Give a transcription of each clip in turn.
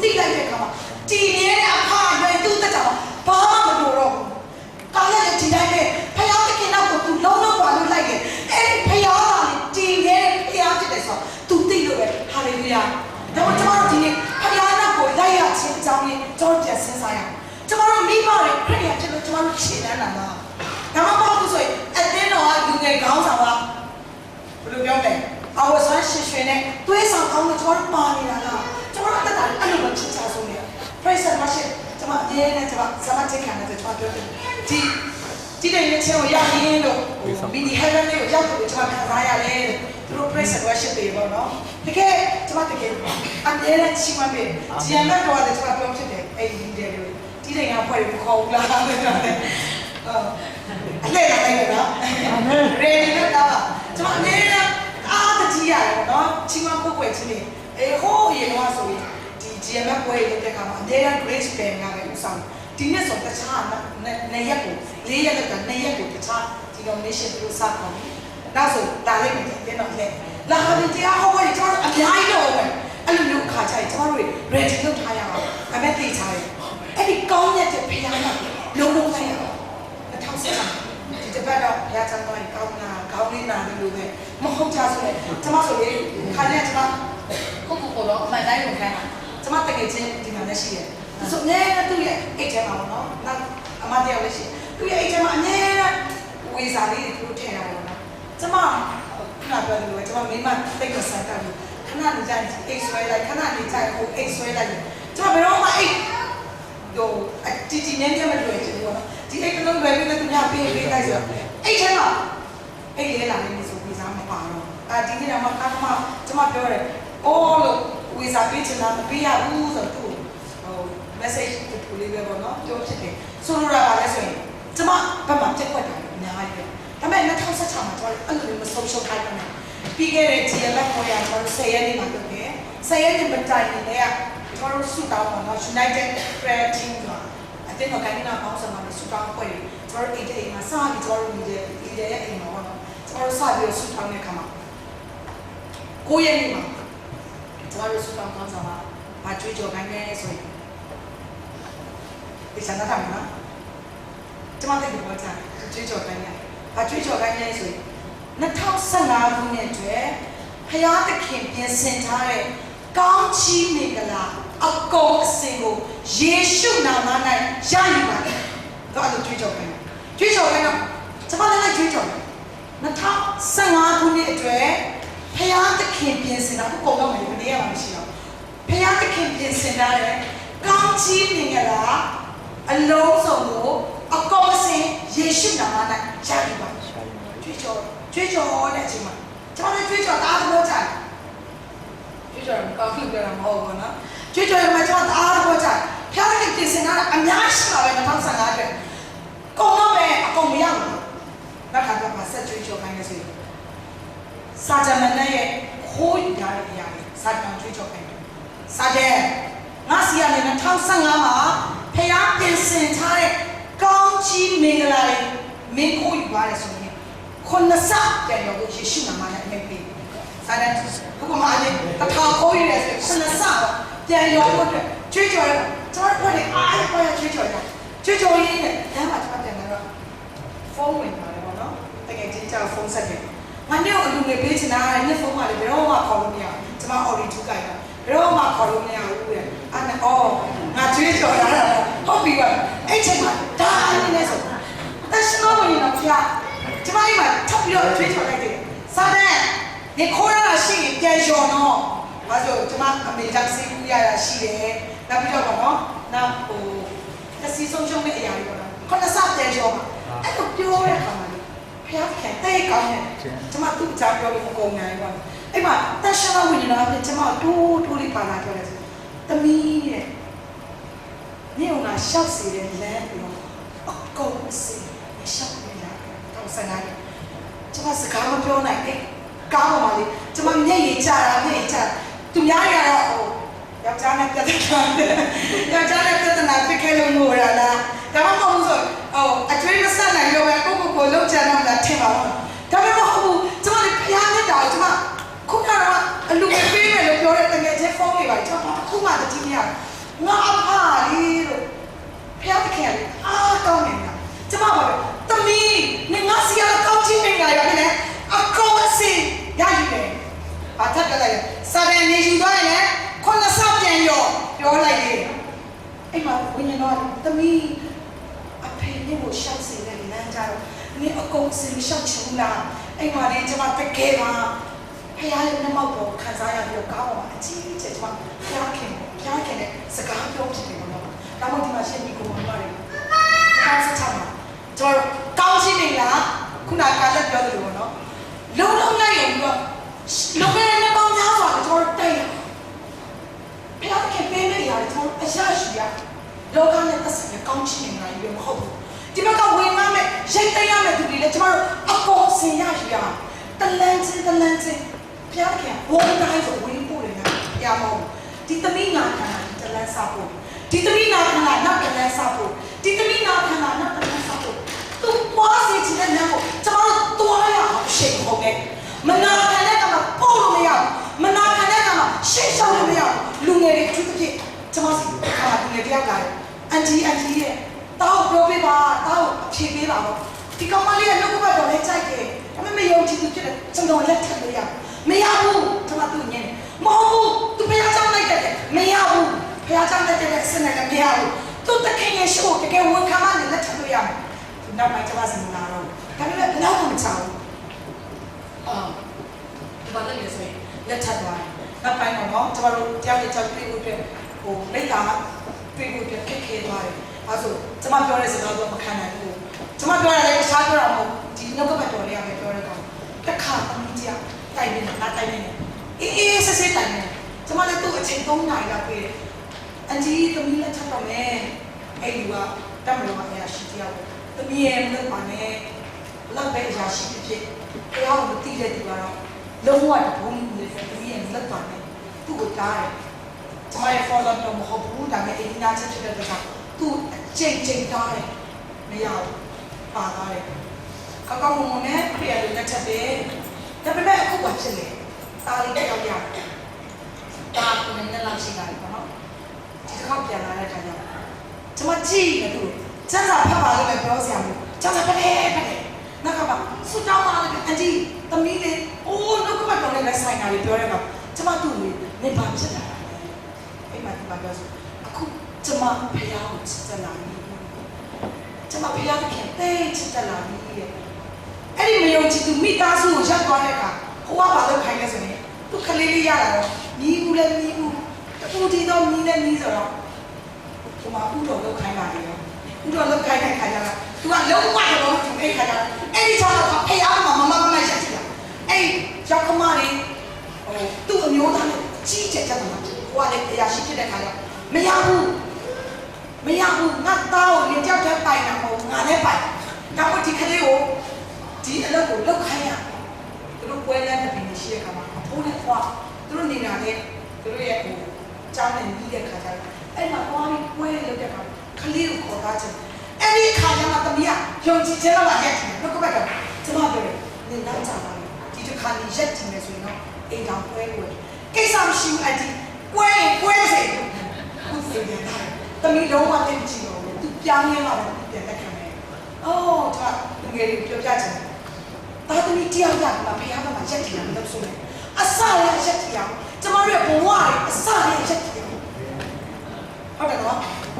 သိလိုက်တဲ့အခါမှာတည်နေတဲ့အဖအရွယ်သူ့တက်တာဘာမှမလိုတော့ဘူးကားလည်းဒီတိုင်းပဲဖယားသခင်နောက်ကိုသူလုံးလုံးပါလို့လိုက်တယ်အဲ့ဒီဖယားကတည်နေတဲ့ဖယားဖြစ်တယ်ဆိုတော့သူသိလို့ပဲဟာလေလုယာဒါမှကျွန်တော်ဒီနေ့ဖယားနောက်ကိုလိုက်ရခြင်းအကြောင်းရင်းကျွန်တော်ပြန်စဉ်းစားရအောင်ကျွန်တော်မိဘတွေခရိယာဖြစ်လို့ကျွန်တော်ရှင်းနေတာလားဒါမှမဟုတ်ဘူးဆိုရင်အတင်းတော်ကလူငယ်ခေါင်းဆောင်ကဘယ်လိုပြောလဲအဝဆန်းရှင်ရှင်နဲ့တွေးဆောင်ကောင်းလို့ကျွန်တော်ပါနေတာလားကျွန်တော်တက်တာအဲ့လိုမချစ်ချဆုံးနေ praise the worship ကျွန်မအရင်နဲ့ကျွန်မဇမတ်တိခံတယ်ကျွန်တော်ပြောတယ်ဒီတဲ့ရဲ့ချင်းကိုရရင်းလို့မီဒီ heaven လေးကိုရောက်လို့ကျွန်မခံစားရတယ်သူတို့ praise the worship တွေပေါ့နော်တကယ်ကျွန်မတကယ်အမြဲတမ်းရှိမှပဲဂျီယန်ဘတ်တော်လည်းကျွန်မပြောဖြစ်တယ်အဲ့ဒီတဲ့တွေဒီတဲ့ကဖွဲ့ပြီးခေါ်ဘူးလားအဲ့ဒါလည်းအလဲလိုက်တယ်နော်အာမင်ရေဒီလို့တော့ကျွန်မအမြဲတမ်းအားတကြီးရတယ်ပေါ့နော်ချီးမွမ်းပုတ်ွယ်ခြင်းတွေဟိုးရေတော့ဆိုရင်ဒီ GMF ပွဲရတဲ့ခါမှာအမြဲတမ်း grace plan ကလည်းဥဆောင်ဒီနေ့ဆိုတခြားနှစ်ရက်ကို၄ရက်လောက်က2ရက်ကိုတခြား denomination တို့စကောင်းနောက်ဆိုဒါလေးပဲတဲ့တော့လေလာဟာဒီတရားဟောပွဲကျွန်တော်အများကြီးတော့ပဲအဲ့လိုမျိုးခါကြိုက်ကျွန်တော်တို့ ready လုပ်ထားရအောင်အမေသိထားတယ်အဲ့ဒီကောင်းတဲ့ဖခင်ကလုံးလုံးလိုက်ရအောင်2015ဒီတပတ်တော့ဘုရားကျောင်းတော်ကောင်းလာကောင်းလေးနာလို့ပဲမဟုတ်ကြဆိုလေကျွန်မဆိုလေခါနဲ့ကျွန်မကိုတော့အမှန်တိုင်းကိုခိုင်းတာကျွန်မတကယ်ချင်းဒီမှာလည်းရှိတယ်ဆိုနေတူရဲ့အိတ်ထဲမှာပေါ့နော်နောက်အမတရားလည်းရှိသူရဲ့အိတ်ထဲမှာအမြဲဝေစာလေးတွေသူထည့်ရတယ်နော်ကျွန်မခဏပြောတယ်လို့ကျွန်မမိမတိတ်မဆန်တာဘူးခဏနေကြအိတ်ဆွဲလိုက်ခဏနေကြဟိုအိတ်ဆွဲလိုက်ကျွန်မဘယ်တော့မှအိတ်ဟိုတီနေနေမလို့ချင်ဘူးနော်ဒီအိတ်ကလုံးပဲပြီးတော့သူများပေးလိုက်ဆိုအိတ်ထဲမှာအိတ်လေးလာနေဆိုပြီးစားမပါတော့ဒီနေ့တော့မှကျွန်မပြောတယ်အိုးလို့ဝေစာပေးချင်တာမပေးရဘူးဆိုတော့message ကိုလေးပဲပေါ့နော်ပြောဖြစ်တယ်ဆိုလိုတာပါလဲဆိုရင်ကျမဘက်မှာပြက်ကွက်တာအများကြီးပဲဒါပေမဲ့2016မှာကျွန်တော်အဲ့လိုမျိုး social ခိုင်းတယ်ပြီးခဲ့တဲ့ GLF ပေါ်ရကျွန်တော်10ရက်နေမှာလုပ်တယ်10ရက်နေမတိုင်နေလေကျွန်တော်စုတောင်းပါတော့ United Prayer Team ကအတင်းတော့ကိုင်းနေတာပေါင်းစံမှာစုတောင်းဖွဲ့တယ်ကျွန်တော်အိမ်မှာစပြီးကျွန်တော်ဒီရဲ့အိမ်မှာပေါ့နော်ကျွန်တော်စပြီးစုတောင်းတဲ့ခါမှာ9ရက်နေမှာကျွန်တော်စုတောင်းပေါင်းစံမှာမကြွေးကြော်ခိုင်းနေဆိုရင်ဒီစံတာမှာကျွန်မတို့ပြောကြကြွေးကြော်ခိုင်းရအကြွေးကြော်ခိုင်းနေဆိုရင်2015ခုနှစ်အတွင်းဖယားသခင်ပြင်ဆင်ထားတဲ့ကောင်းချီးမင်္ဂလာအကုန်အစင်ကိုယေရှုနာမ၌ရယူပါတယ်။တော့အဲ့လိုကြွေးကြော်ခိုင်းကြွေးကြော်ခိုင်းတော့ကျွန်မလည်းကြွေးကြော်2015ခုနှစ်အတွင်းဖယားသခင်ပြင်ဆင်တာကိုတော့မယ်ဘယ်နည်းရမှာမရှိတော့ဖယားသခင်ပြင်ဆင်ထားတဲ့ကောင်းချီးမင်္ဂလာအလုံးစုံကိုအကောအစင်ယေရှုနာမ၌ရယူပါကြွေးကြော်တဲ့အချိန်မှာကျွန်တော်လည်းကြွေးကြော်အားလို့ကြတယ်ကြွေးကြော်ကောင်းလို့ပြောတာမဟုတ်ဘူးနော်ကြွေးကြော်ရမှာကျွန်တော်အားလို့ကြတယ်ဖျားတဲ့ပြင်ဆင်တာအများရှိပါပဲ2015အတွက်ကုန်တော့ပဲအကုန်မရဘူးနောက်ခါတော့ဆက်ကြွေးကြော်ခိုင်းနေဆိုရင်စာကြမနဲ့ရဲ့ခိုးယူထားတဲ့အရာတွေစာကြံကြွေးကြော်ခိုင်းတယ်စာကြံငါစီရနေ2015မှာဖျားပြင်ဆင်ထားတဲ့ကောင်းချီးမင်္ဂလာတွေမင်းခိုးယူသွားတယ်ဆိုရင်ခုနစပြန်ရောက်လို့ယေရှုနာမနဲ့အမိန့်ပေးစာတန်ဘုကမာလေးတစ်ခါခိုးယူတယ်ဆိုခုနစပြန်ရောက်လို့ကြွေးကြော်ရကျွန်တော်တို့အားပေါ်ရကြွေးကြော်ရင်းနဲ့လမ်းမှာကျွန်တော်ပြန်လာတော့ဖုန်းဝင်ပါတယ်ပေါ့နော်တကယ်ချင်းကြောက်ဖုန်းဆက်တယ်ငါနဲ့အလူငယ်ပေးချင်တာညဖုန်းမှလည်းဘယ်တော့မှခေါ်လို့မရဘူးကျွန်မ order ထုတ်ကြိုက်တာဘယ်တော့မှခေါ်လို့မရဘူးတဲ့အဲ့နဲ့အော်ငါကြွေးကြော်ရတာဟုတ်ပြီပါအဲ့ချိန်မှာဒါအနေနဲ့ဆိုတရှင်းမဝင်တော့ဖျားကျွန်မအိမ်မှာထပ်ပြီးတော့ကြွေးကြော်လိုက်တယ်စာတဲ့ဒီခေါ်ရတာရှိရင်ပြန်လျှော်တော့ဘာလို့ကျွန်မအမေတက်စီကူရတာရှိတယ်နောက်ပြီးတော့ပေါ့နော်နောက်ဟိုတစီဆုံးရှုံးတဲ့အရာတွေပေါ့နော်ခုနစပြန်လျှော်မှာအဲ့လိုပြောတဲ့အခါမှာဖျားခင်တဲ့ကောင်းတယ်ကျွန်မသူ့ကြားပြောလို့မကုန်နိုင်ဘူးအဲ့မှာတရှင်းမဝင်နေတာပြင်ကျွန်မတိုးလေးပါလာပြောတယ်သမီးတဲ့နေုံကရှောက်စီတဲ့လမ်းပြီးတော့အကုန်စီရှောက်နေတာတော့ဆန္ဒတယ်ကျွန်မစကားမပြောနိုင်ဘူးကောင်းပါလေကျွန်မမျက်ရည်ကျတာသူများရတော့ဟိုယောက်ျားနဲ့ပြဿနာဖြစ်ခဲ့လို့ငိုရလားဒါမှမဟုတ်ဆိုဟိုအကျွေးမဆက်နိုင်လို့ပဲကိုလုံးချမ်းတော့လာထင်ပါတော့ဒါပေမဲ့ဟုတ်ကျွန်မလည်းဖျားနေတာကျွန်မခုနကတော့အလူပေးမယ်လို့ပြောတဲ့တကယ်ချင်းဖုန်းတွေပါကျွန်မခုမှတတိယ ငါအဖလေးလို့ဖះတခင်အားကောင်းနေတာကျမပါပဲသမီးနေငါစီရကောင်းချင်းနေတာရခဲ့အကောင်းစီရယူတယ်ဘာထပ်ကြလိုက်စာရန်နေယူသွားရင်ခုနစပြန်ရောပြောလိုက်တယ်အဲ့မှာဝိညာဉ်တော်သမီးအဖေနဲ့ကိုရှောက်စီတဲ့လမ်းကြတော့နေအကုန်စီရှောက်ချူလာအဲ့မှာလေကျမတကယ်ပါဖះရဲ့နှမောက်ပေါ်ခံစားရပြီးတော့ကောင်းပါအကြီးကျယ်ကျမဖះခင်တဲ့စကားပြောဖြစ်တယ်ဘောနော်ဒါမှဒီမှာရှင်းပြီးကိုမပါတယ်ကောင်းစချမှာကျွန်တော်ကောင်းရှိနေလားခုနကလည်းပြောသလိုပေါ့နော်လုံးလိုက်ရင်ပြီးတော့လုံးခဲ့တဲ့ပေါင်းများစွာကျွန်တော်တိုက်ရဖះခင်ပေးနေရတယ်ကျွန်တော်အရရှိရလောကနဲ့သက်ဆိုင်တဲ့ကောင်းချင်နေတာကြီးမဟုတ်ဘူးဒီဘက်ကဝင်မှမဲ့ရိတ်သိမ်းရမယ့်သူတွေလည်းကျွန်တော်အကုန်ဆင်ရရှိရတလန်းချင်းဖះခင်ဘုံတိုင်းဆိုဝင်ပို့တယ်နော်ပြမဟုတ်ဒီသမီးနာခံတာဒီတလန်းစားဖို့ဒီသမီးနာခံတာနောက်တလန်းစားဖို့ဒီသမီးနာခံတာနောက်တလန်းစားဖို့သူပွားစီချင်တဲ့လမ်းကိုကျွန်တော်တို့တွားရအောင်ရှေ့ဟုတ်တယ်မနာခံတဲ့ကမှာပို့လို့မရဘူးမနာခံတဲ့ကမှာရှေ့ရှောက်လို့မရဘူးလူငယ်တွေအထူးသဖြင့်ကျွန်တော်စီခါလူငယ်တယောက်ကအန်တီရဲ့တောက်ပြောပေးပါတောက်ဖြေပေးပါတော့ဒီကောင်မလေးကနှုတ်ကပတ်တော်လေးကြိုက်တယ်ဒါပေမဲ့မယုံကြည်သူဖြစ်တယ်ကျွန်တော်လက်ထပ်လို့ရမရဘူးကျွန်တော်သူ့ညင်မဟုတ်ဘူးသူဖះကြောင့်လိုက်တယ်မရဘူးဖះကြောင့်လိုက်တဲ့စနေကမရဘူးသူတခင်ရဲ့ရှို့တကယ်ဝန်ခံမှလည်းလက်ထပ်လို့ရမယ်နောက်မှကျွန်မစင်လာတော့ဒါပေမဲ့ဘယ်တော့မှမချဘူးဒီဘာလဲဆိုရင်လက်ထပ်သွားတယ်နောက်ပိုင်းတော့ကျွန်တော်တို့ကြောက်ပြေးဖို့အတွက်ဟိုမိသားပြေးဖို့အတွက်ခက်ခဲသွားတယ်အဲဆိုကျွန်မပြောတဲ့စကားတော့မခံနိုင်ဘူးကျွန်မပြောရတယ်တခြားပြောတာမဟုတ်ဒီနောက်ကပတ်တော်လေးကပဲပြောရတော့တစ်ခါသမီးကြီးတိုင်နေတာတိုင်နေတယ်အေးဆက်တိုင်နေကျွန်မလည်းသူ့အချိန်3နာရီလောက်ပြေးတယ်အန်တီသမီးလက်ထပ်တော့မယ်အဲ့ဒီကတမလို့အရာရှိတယောက်သမီးရဲ့မလုပ်ပါနဲ့လောက်ပဲအရာရှိဖြစ်တရားကိုမသိတဲ့သူကတော့လုံးဝဘုံနေတယ်သမီးရဲ့လက်ပါနဲ့သူ့ကိုတားတယ်ကျွန်မရဲ့ follow တော့မဟုတ်ဘူးဒါပေမဲ့အင်းနာချက်ဖြစ်တဲ့ကသူ့အချိန်တားတယ်မရဘူးပါသွားတယ်ကောင်းကောင်းမွန်မွန်နဲ့ပြရတယ်လက်ထပ်တယ်ဒါပေမဲ့အခုကဖြစ်လေတားလေးတောက်ရတယ်တားကိုလည်းလောက်ရှိတာပေါ့နော်ဒီတစ်ခေါက်ပြန်လာတဲ့ခါကျတော့ကျွန်မကြည့်နေသူစမ်းစာဖတ်ပါလို့လည်းပြောစရာမလိုစမ်းစာဖတ်တယ်နောက်ကပါဆူတောင်းလာတယ်အကြီးသမီးလေးအိုးနောက်ကပါတော့လည်းဆိုင်တာလေးပြောတဲ့ကောင်ကျွန်မသူ့ကိုနေပါဖြစ်လာတယ်အဲ့မှာဒီပါပြောဆိုအခုကျွန်မဖះကိုချစ်တယ်လာပြီကျွန်မဖះတခင်တိတ်ချစ်တယ်လာပြီအဲ့ဒီမယုံကြည်သူမိသားစုကိုရောက်သွားတဲ့အခါဟိုကဘာလို့ခိုင်းလဲဆိုရင်သူခလေးလေးရလာတော့ညီဦးလည်းညီဦးတူတီတော့ညီလည်းညီဆိုတော့ဟိုမှာဥတော်လောက်ခိုင်းပါလေရောဥတော်လောက်ခိုင်းတဲ့ခါကျတော့သူကလုံးဝတော့သူအဲ့ခါကျတော့အဲ့ဒီချောင်းတော့ဖေးအားမမမရက်ချင်တာအဲ့ရောက်ခမလေးဟိုသူ့အမျိုးသားနဲ့ကြီးကြကြမှာဟိုကလည်းအရာရှိဖြစ်တဲ့ခါကျမရဘူးငါသားကိုရင်ကြောက်တဲ့ပိုင်တာမဟုတ်ငါလည်းပိုင်ဒါမှဒီခလေးကိုဒီအလုပ်ကိုလောက်ခိုင်းရသူတို့ပွဲလမ်းတစ်ပင်ရှိတဲ့ခါမှာအဖိုးနဲ့ခွာသူတို့နေတာလေသူတို့ရဲ့ဟိုကျောင်းနဲ့ပြီးတဲ့ခါကျတော့အဲ့မှာသွားပြီးပွဲလုပ်တဲ့ခါခလေးကိုခေါ်သားချင်အဲ့ဒီခါကျမှသမီးကယုံကြည်ခြင်းတော့ရက်တယ်ဘယ်ကတော့ကျွန်မပြောတယ်နေနောက်ကြပါဒီတစ်ခါနေရက်တယ်ဆိုရင်တော့အိမ်တော်ပွဲကိုကိစ္စမရှိဘူးအဲ့ဒီပွဲစေဘူးစေတယ်သမီးလုံးဝသိချင်တော့သူပြောင်းရင်းလာတယ်ပြန်တက်ခံတယ်အော်ဒါလူငယ်တွေပြောပြချင်တယ်ဒါသမီးတရားရမှာဖះကမှရက်တယ်မလို့ဆိုနေအစရရက်တယ်ကျွန်တော်တို့ဘဝတွေအစရရက်တယ်ဟုတ်တယ်နော်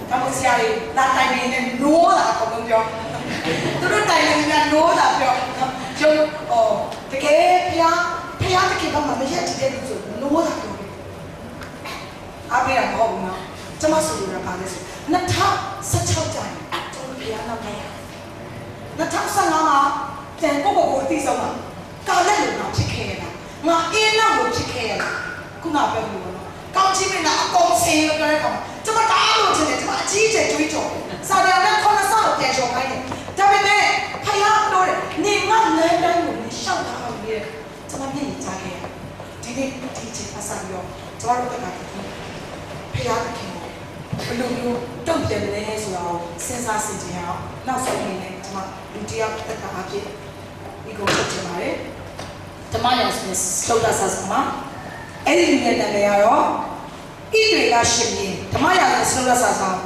ဒါမှဆရာတွေလာတိုင်နေနဲ့နိုးတာအကုန်လုံးပြောသူတို့တိုင်နေနဲ့နိုးတာပြောကျုံတကယ်ဖះတကယ်ကမှမရက်တယ်လို့ဆိုနိုးတာပြောအားပေးရမဟုတ်ဘူးနော်ကျွန်မဆိုလိုတာပါလဲဆို2016ကျရင်ကျွန်တော်ဖះနောက်လိုက်2015မှာပြန်ကိုအတိဆုံးမှာကာလက်လိုတော့ဖြစ်ခဲ့ရတာငါအင်းနောက်ကိုဖြစ်ခဲ့ရတာခုနပြောလို့နော်ကောင်းချီးမင်းကအကုန်ဆင်းလို့ပြောတဲ့အခါမှာကျွန်မတအားလို့ချင်တယ်ကျွန်မအကြီးကျယ်တွေးကြော်စာရနဲ့ခေါင်းဆောက်ပြန်ရှော်ခိုင်းတယ်ဒါပေမဲ့ဖះပြောတယ်နေငါလမ်းတိုင်းကိုရှောက်တာအောင်လေကျွန်မမျက်ရည်ကျခဲ့ရဒီနေ့ဒီချစ်အစားရောကျွန်တော်တို့ကဖះခင်ဘယ်လိုမျိုးတုံ့ပြန်လဲဆိုတော့စဉ်းစားစီခြင်းအောင်နောက်ဆုံးအနေနဲ့ကျွန်မလူတယောက်တက်တာအဖြစ်ဒီကိုချက်ချင်ပါတယ်ဓမ္မရာဆိုစတောတာဆာစမှာအဲ့ဒီလူရဲ့နာမည်ကတော့ဣတွေကရှင်ကြီးဓမ္မရာဆို ဆိုတော့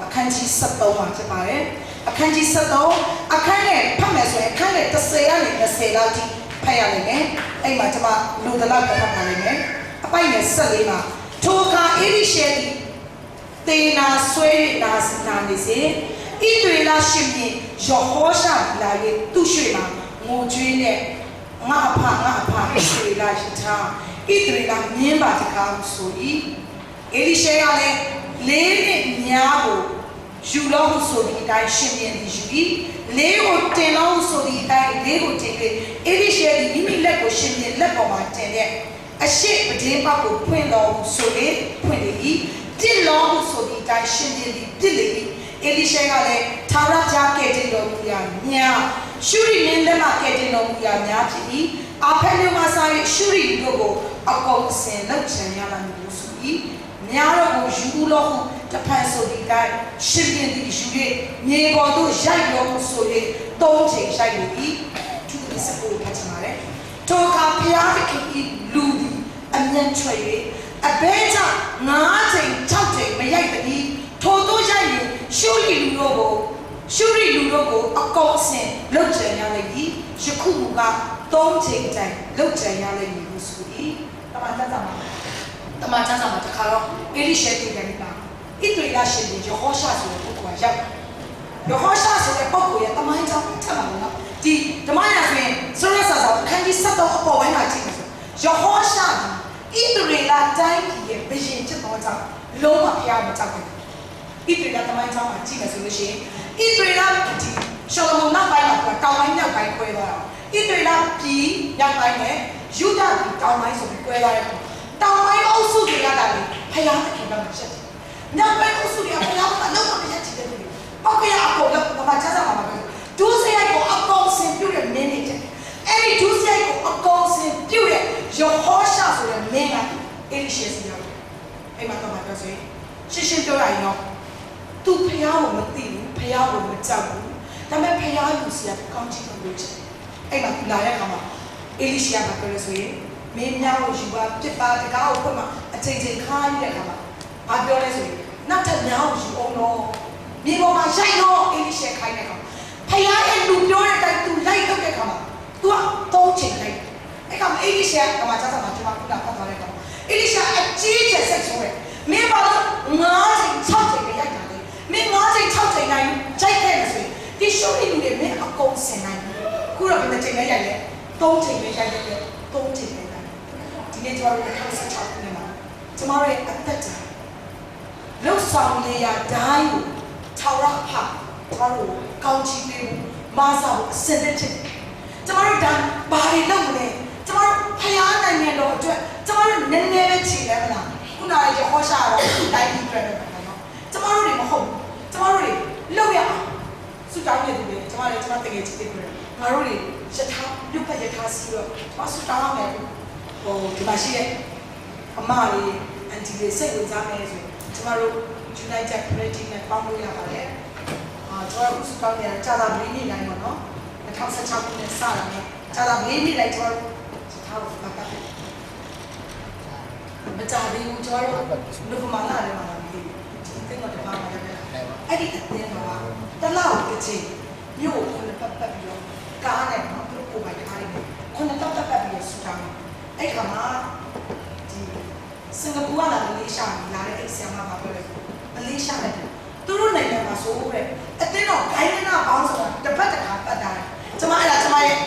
အခန်းကြီး73မှာဖြစ်ပါတယ်အခန်းကြီး73အခန်းနဲ့ဖတ်မယ်ဆိုရင်အခန်းနဲ့30ကနေ20လောက်ထိဖတ်ရနိုင်တယ်အဲ့မှာကျွန်မလူတလောက်ဖတ်ပါလိမ့်မယ်အပိုက်နဲ့14မှာထိုအခါအေလိရှဲသည်တေနာဆွေနာစနာနေစေဣသရေလရှင်ဘုရင်ယေဟောရှလာ၍သူ့ရွှေမှာငိုကြွေးနဲ့ငါအဖဣသရေလရှိထားဣသရေလမြင်းပါတကားဆို၏အေလိရှဲကလည်းလေးနှစ်များကိုယူလို့ဆိုသည့်အတိုင်းရှင်ပြန်သည်ယူ၏လေးကိုတင်လို့ဆိုသည့်အတိုင်းလေးကိုတင်၍အေလိရှဲသည်မိမိလက်ကိုရှင်ပြန်လက်ပေါ်မှာတင်တဲ့အရှိပဒင်းပေါက်ကိုဖွင့်တော်ဆို၍ဖွင့်လေ၏ပြစ်လို့ဆိုသည့်အတိုင်းရှင်ပြန်သည်ပြစ်လေ၏အေလိရှဲကလည်းထာဝရဘုရားကဲ့တင်တော်မူရာများရှုရိမင်းလက်မှကဲ့တင်တော်မူရာများဖြစ်၏အာဖက်မြို့မှစာ၍ရှုရိတို့ကိုအကုန်အစင်လောက်ချင်ရလာမည်လို့ဆို၏များတော့ကိုယူလို့ဟုတဖန်ဆိုသည့်တိုင်းရှင်ပြန်သည်ယူ၍မြေပေါ်သို့ရိုက်တော်မူဆို၍သုံးချိန်ရိုက်လေ၏သူဒီစကိုဖတ်ချင်ပါတယ်ထိုအခါဘုရားသခင်၏လူသည်အမျက်ထွက်၍အဘဲကြောင့်9ချိန်6ချိန်မရိုက်သည်ထိုသို့ရိုက်ရင်ရှုရိလူတို့ကိုအကုန်အစင်လုတ်ချင်ရလိမ့်မည်ယခုမူက3ချိန်တိုင်လုတ်ချင်ရလိမ့်မည်လို့ဆို၏တမန်ကျမ်းစာမှာတခါတော့အေလိရှဲပြည်တယ်ပါဣသရေလရှင်ယေဟောရှဆိုတဲ့ပုဂ္ဂိုလ်ကရောက်ယေဟောရှဆိုတဲ့ပုဂ္ဂိုလ်ရဲ့တမန်ကြောင့်ထပ်လာလို့ဒီဓမ္မရာဆိုရင်ဆိုရဆာအခန်းကြီး73အပေါ်ပိုင်းမှာကြည့်မယ်ဆိုယေဟောရှဒီဣသရေလတိုင်းရဲ့ဘုရင်ဖြစ်သောကြောင့်လုံးဝဖျားမကြောက်ဘူးဣသရေလတမန်ကြောင့်ကြည့်မယ်ဆိုလို့ရှိရင်ဣသရေလဒီရှောလမုန်နောက်ပိုင်းမှာတောင်ပိုင်းမြောက်ပိုင်းခွဲသွားတာဣသရေလပြည်မြောက်ပိုင်းနဲ့ယူဒပြည်တောင်ပိုင်းဆိုပြီးခွဲသွားတယ်တောင်ပိုင်းအုပ်စုတွေကတာလေဖျားသခင်ကမှချက်တယ်။နောက်ပိုင်းအုပ်စုတွေကဖျားကအလုံးမရက်ချတယ်လို့ပောက်ကြရအကုန်လုံးဘာမှချစားမှာမဟုတ်ဘူး။ဒုစရိုက်ကိုအကောင်စင်ပြုတဲ့မင်းတွေတဲ့။အဲ့ဒီဒုစရိုက်ကိုအကောင်စင်ပြုတဲ့ယေဟောရှဆိုတဲ့မင်းကအေလိရှဲစီရောက်တယ်။အဲ့မှာတော့ပြောဆိုရင်ရှင်းပြောရရင်တော့သူဖျားကိုမသိဘူးဖျားကိုမကြောက်ဘူး။ဒါပေမဲ့ဖျားလူစီကကောင်းချီးလို့ချက်။အဲ့မှာလာတဲ့အခါမှာအေလိရှဲကပြောလို့ဆိုရင်မင်းများကိုယူပါပြစ်ပါတကားကိုဖွင့်မှာအချိန်ချင်းခါရတဲ့အခါမှာဘာပြောလဲဆိုရင်နောက်ထပ်များကိုယူအောင်တော့မြေပေါ်မှာရိုက်တော့အေလိရှဲခိုင်းတဲ့အခါဖခင်ရဲ့လူပြောတဲ့အတိုင်းသူလိုက်တော့တဲ့အခါမှာ तू ကတော့ချိန်လိုက်အဲ့ကောင်အေလိရှဲကမှချားမှာကျွန်တော်ခုနဖတ်သွားတဲ့ကောင်အေလိရှဲအကြီးကျယ်ဆက်ဆိုးတယ်မင်းဘာလို့9ချိန်6ချိန်ပဲရိုက်တာလဲမင်း9ချိန်6ချိန်တိုင်းကြိုက်ခဲ့တယ်ဆိုရင်ဒီရှုပ်ရည်တွေမင်းအကုန်ဆင်နိုင်ခုတော့ဘယ်ချိန်လဲရိုက်လဲ3ချိန်ပဲရိုက်တယ်3ချိန်ပဲဒီနေ့ကျွန်တော်တို့16ခုနှစ်မှာကျွန်တော်ရဲ့အသက်တာလှုပ်ဆောင်နေရတိုင်းကိုထာဝရဖခင်ကျွန်တော်တို့ကောင်းချီးပေးဖို့မဆာဖို့အစင်တဲ့ချက်ကျွန်တော်တို့ဒါဘာတွေလုပ်မလဲကျွန်တော်တို့ဖခင်နိုင်ငံတော်အတွက်ကျွန်တော်တို့နည်းနည်းပဲချီလဲမလားခုနကရေဟောရှာတော့တိုင်းပြည်အတွက်တော့နော်ကျွန်တော်တို့တွေမဟုတ်ကျွန်တော်တို့တွေလုပ်ရအောင်စုတောင်းနေတယ်ကျွန်တော်တကယ်ချစ်တယ်ငါတို့တွေယထာပြုတ်ဖက်ယထာစီတော့ကျွန်တော်စုတောင်းရမယ်ဟိုဒီမှာရှိတဲ့အမလေးအန်တီလေးစိတ်ဝင်စားနေဆိုကျွန်တော်တို့ United Creative နဲ့ပေါင်းလို့ရပါတယ်ကျွန်တော်တို့စတောင်းနေတာကြာတာ၄နှစ်တိုင်းပေါ့နော်2016ခုနှစ်စတာနဲ့ကြာတာ၄နှစ်တိုင်းကျွန်တော်တို့ထားဖို့ပတ်သက်မကြာသေးဘူးကျွန်တော်တို့လူကမာလာလည်းမလာဘူးဒီတော့ဒီမှာလည်းအဲ့ဒီအတင်းတော့တလောက်တစ်ချိန်မြို့ကိုပတ်ပြီးတော့ကားနဲ့တော့သူ့ကိုယ်ပိုင်ကားလေးခုနတော့ပတ်ပြီးတော့စတောင်းအဲ့ခါမှာဒီစင်ကာပူကလာမလေးရှားလာတဲ့အိမ်ဆရာမပါပြောတယ်မလေးရှားနဲ့သူတို့နိုင်ငံမှာဆိုတဲ့အတင်းတော့ဂိုင်းကနာပေါင်းဆိုတာတစ်ပတ်တစ်ခါပတ်တာကျွန်မအဲ့ဒါကျွန်မရဲ့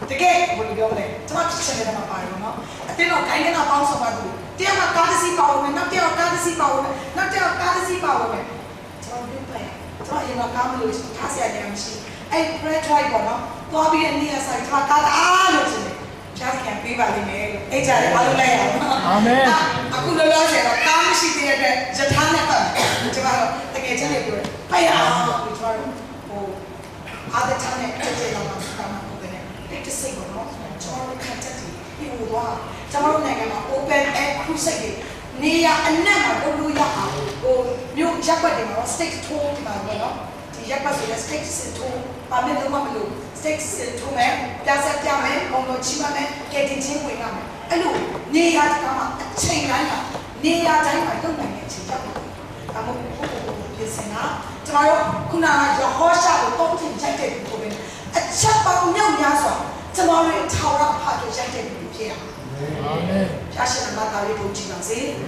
တကယ်ဘယ်လိုပြောမလဲကျွန်မဖြစ်ချင်တဲ့မှာပါတယ်နော်အတင်းတော့ဂိုင်းကနာပေါင်းဆိုတာသူတရားမှာကားတစ်စီးပါဝင်နောက်တရားကားတစ်စီးပါဝင်နောက်တရားကားတစ်စီးပါဝင်ကျွန်တော်ပြပြကျွန်တော်အရင်ကကားမလို့ထားစရာနေမရှိအဲ့ bread try ပေါ့နော်သွားပြီးတဲ့နေ့အစားကျွန်မကားအားလို့ရှင်ချားပြန်ပေးပါလိမ့်မယ်လို့အဲ့ကြတယ်အားလုံးလိုက်ရအောင်အာမင်အခုလောလောဆယ်တော့ကားမရှိသေးတဲ့အတွက်ယထာနဲ့ပတ်ကျွန်တော်တကယ်ချင်းလေးပြောတယ်ပိုက်ရအောင်ကျွန်တော်ဟိုအားတဲ့ချမ်းနဲ့ကြည့်ကြတော့မှစတာမှာပုံတယ်တိတ်စိတ်ကတော့ကျွန်တော်ခက်ချက်ကြီးပြီးတော့ကျွန်တော်နိုင်ငံမှာ open air cruise တွေနေရအနက်မှာလုပ်လို့ရအောင်ဟိုမြို့ရက်ွက်တွေမှာ state tour မှာပေါ့နော်ဒီရက်ွက်ဆိုတဲ့ state tour ပါမယ်လို့မလို့ state tour မှာပြဆက်ပြမယ်ဘုံတို့ချီမမယ်ကဲတင်ချင်းဝင်ရမယ်အဲ့လိုနေရတကမှာအချိန်တိုင်းမှာနေရတိုင်းမှာလုပ်နိုင်တဲ့အချိန်ရောက်တယ်ဒါမှမဟုတ် Sena, tomorrow, Kuna, your horse shall go to injected woman. A chap of no yasa, tomorrow, tower of heart rejected here. Jashin and Matari Puchinasi.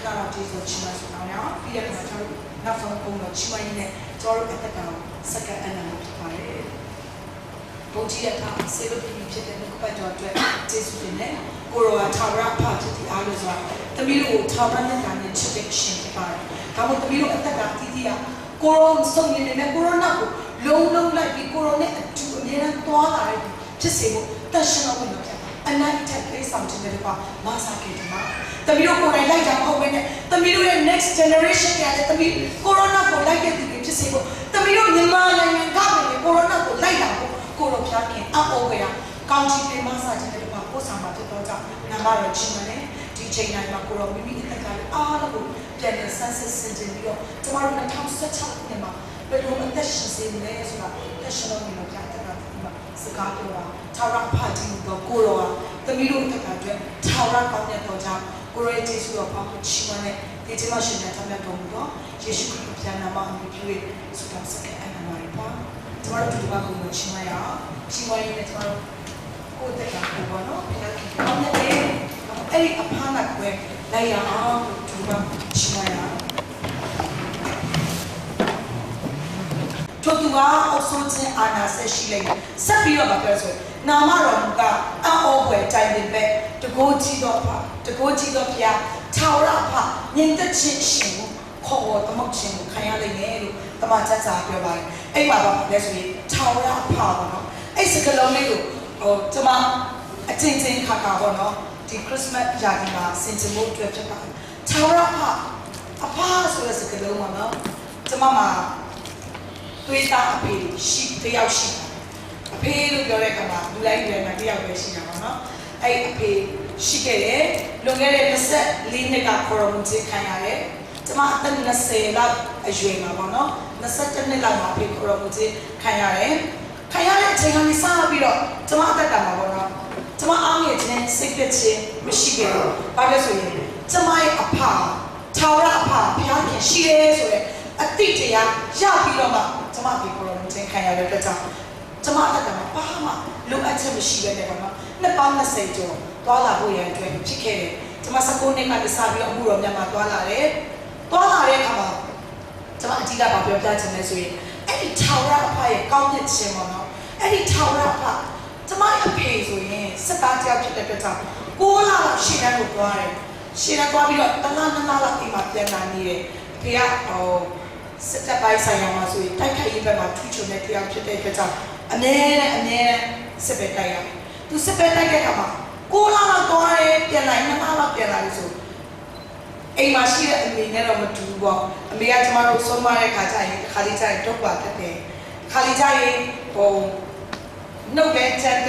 Kana Jesus Chimas now, Peter not from Oma Chimane, Tor at the town, second and fire. Potiata, Saber Chicken, Kupato, Tisune, Goro, Tara, part of the Alaza, the Milu, Taran and Chicken Fire. Come with the Milu at the Gatidia, Goro, Song in the Corona, long like the Corona to near Toa, just say, Tashana window, and I take place something that about Masakitama. The Milu I like the Milu next generation, the Corona for like it, just say, the Milu Yamana and Gabby, Corona for like Koro Piaki, Apowea, County Massage and the Paposama to Tota, Namara Chimane, DJ Namakuro, we meet the guy, all of them, General Census in New York, tomorrow I come such a number, but woman that she say, National Sakatua, Tara Party, the Goroa, the Milu Takadra, Tara Kamyatota, Gorete to a Papa Chimane, the Timashin at Amatongo, Jeshu Pianama and Pipi, Sukasaka and Amaripa. Tomorrow to Baku Chimaya, Chimay, tomorrow, go take a Kubano, on the day, any upon that way, they are to Chimaya. Totua also say Anna says she like Sabi of a person. Namaronga, all where time back to go to the Pia, Tower up, Nin the Chin, call the Mokshin, Kayali, the Matata, your body. Hey, Baba, let's read Tower Power. It's a Kalomio, or Tama, a Tintin Kakabono, the Christmas Jagima, since a move to Japan. Tower a pass was a Kalomano, Tamama, Tuita Appeal, sheep, the out sheep. A pale of your recommend, like the Nadia Veshina, I appeal, Shike, Longere, the set, Linda Koromuti Kanare, Tamatan Nasela, a Juema, the certain Lama Picoromuti Kanare, Kayale Tanisa Biro, Tamata Damavona, Tama Amiat, Secretary, Michigan, Bagasui, Tamai Apa, Tower Apa, Piaki, she is a Titia, Yapiloma, Tama Picoromuti Kanare. Tamata Bahama, look at the machine never. Napana Sato, Dwala Boy and Drink Chicken, Tamasakone and the Sabi of Muro Yama Dwala Kama, Tamatiga of your platinum Nesri, any tower up high, counted Shimono, any tower up, Tamaya pays with Sabati up to the top. Gola, Shina Guari, Shina Guari, the Lana Imatiana, Pia, or set up by Sayamazui, Taka even my teacher met the up to the top. Anene Sebetaya. To Sebetaya Kama. Gola Dore, Piana, Nala Pianazo. A machine and me never to walk. And we had tomorrow so many Kalita talk about the day. Kalita, oh, no bad tent.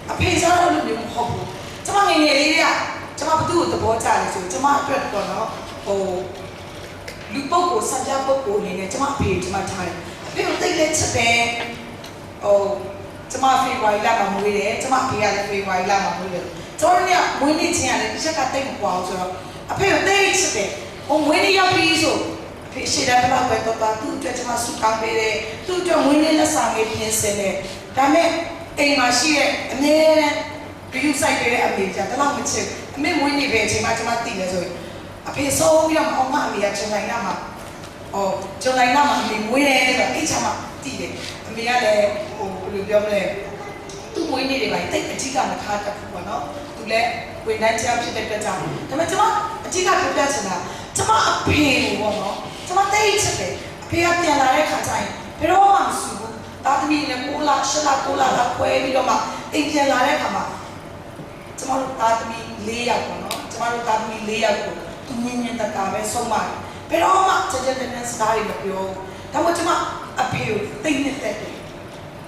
A piece of the hobo. Tomorrow in the area, tomorrow do the water, tomorrow, oh, Lupo, Sanjapo, in a tomato page, my time. People think it's a bad. Oh, Tamafi Wailama Mule, Tamapia, Wailama Mule. Tonya, Winnie Tian, check a thing while a pair of days today. On Winnie Yapizo, she never got about 2 Masuka, 2 Winnie the Sami Pinsene. Dame, a machine, and then you say a major, the long with me, Winnie Betty, Mathematics. A piece of young Omami at Jolainama. Oh, Jolainama, Winnie, each of we are there, we need it. Take a chicken and cut to let we not tell you the time. Tomato, a chicken to Bessana, Toma pay one, Toma dates a bit, pay up the American time, pero Su, that means a Kula, Shalakula, Puebla, Indian Larecama. Tomorrow that means Leah, tomorrow that means Leah, to mean that I have so much. Pero to the next day of you. That was appeal, thing that day.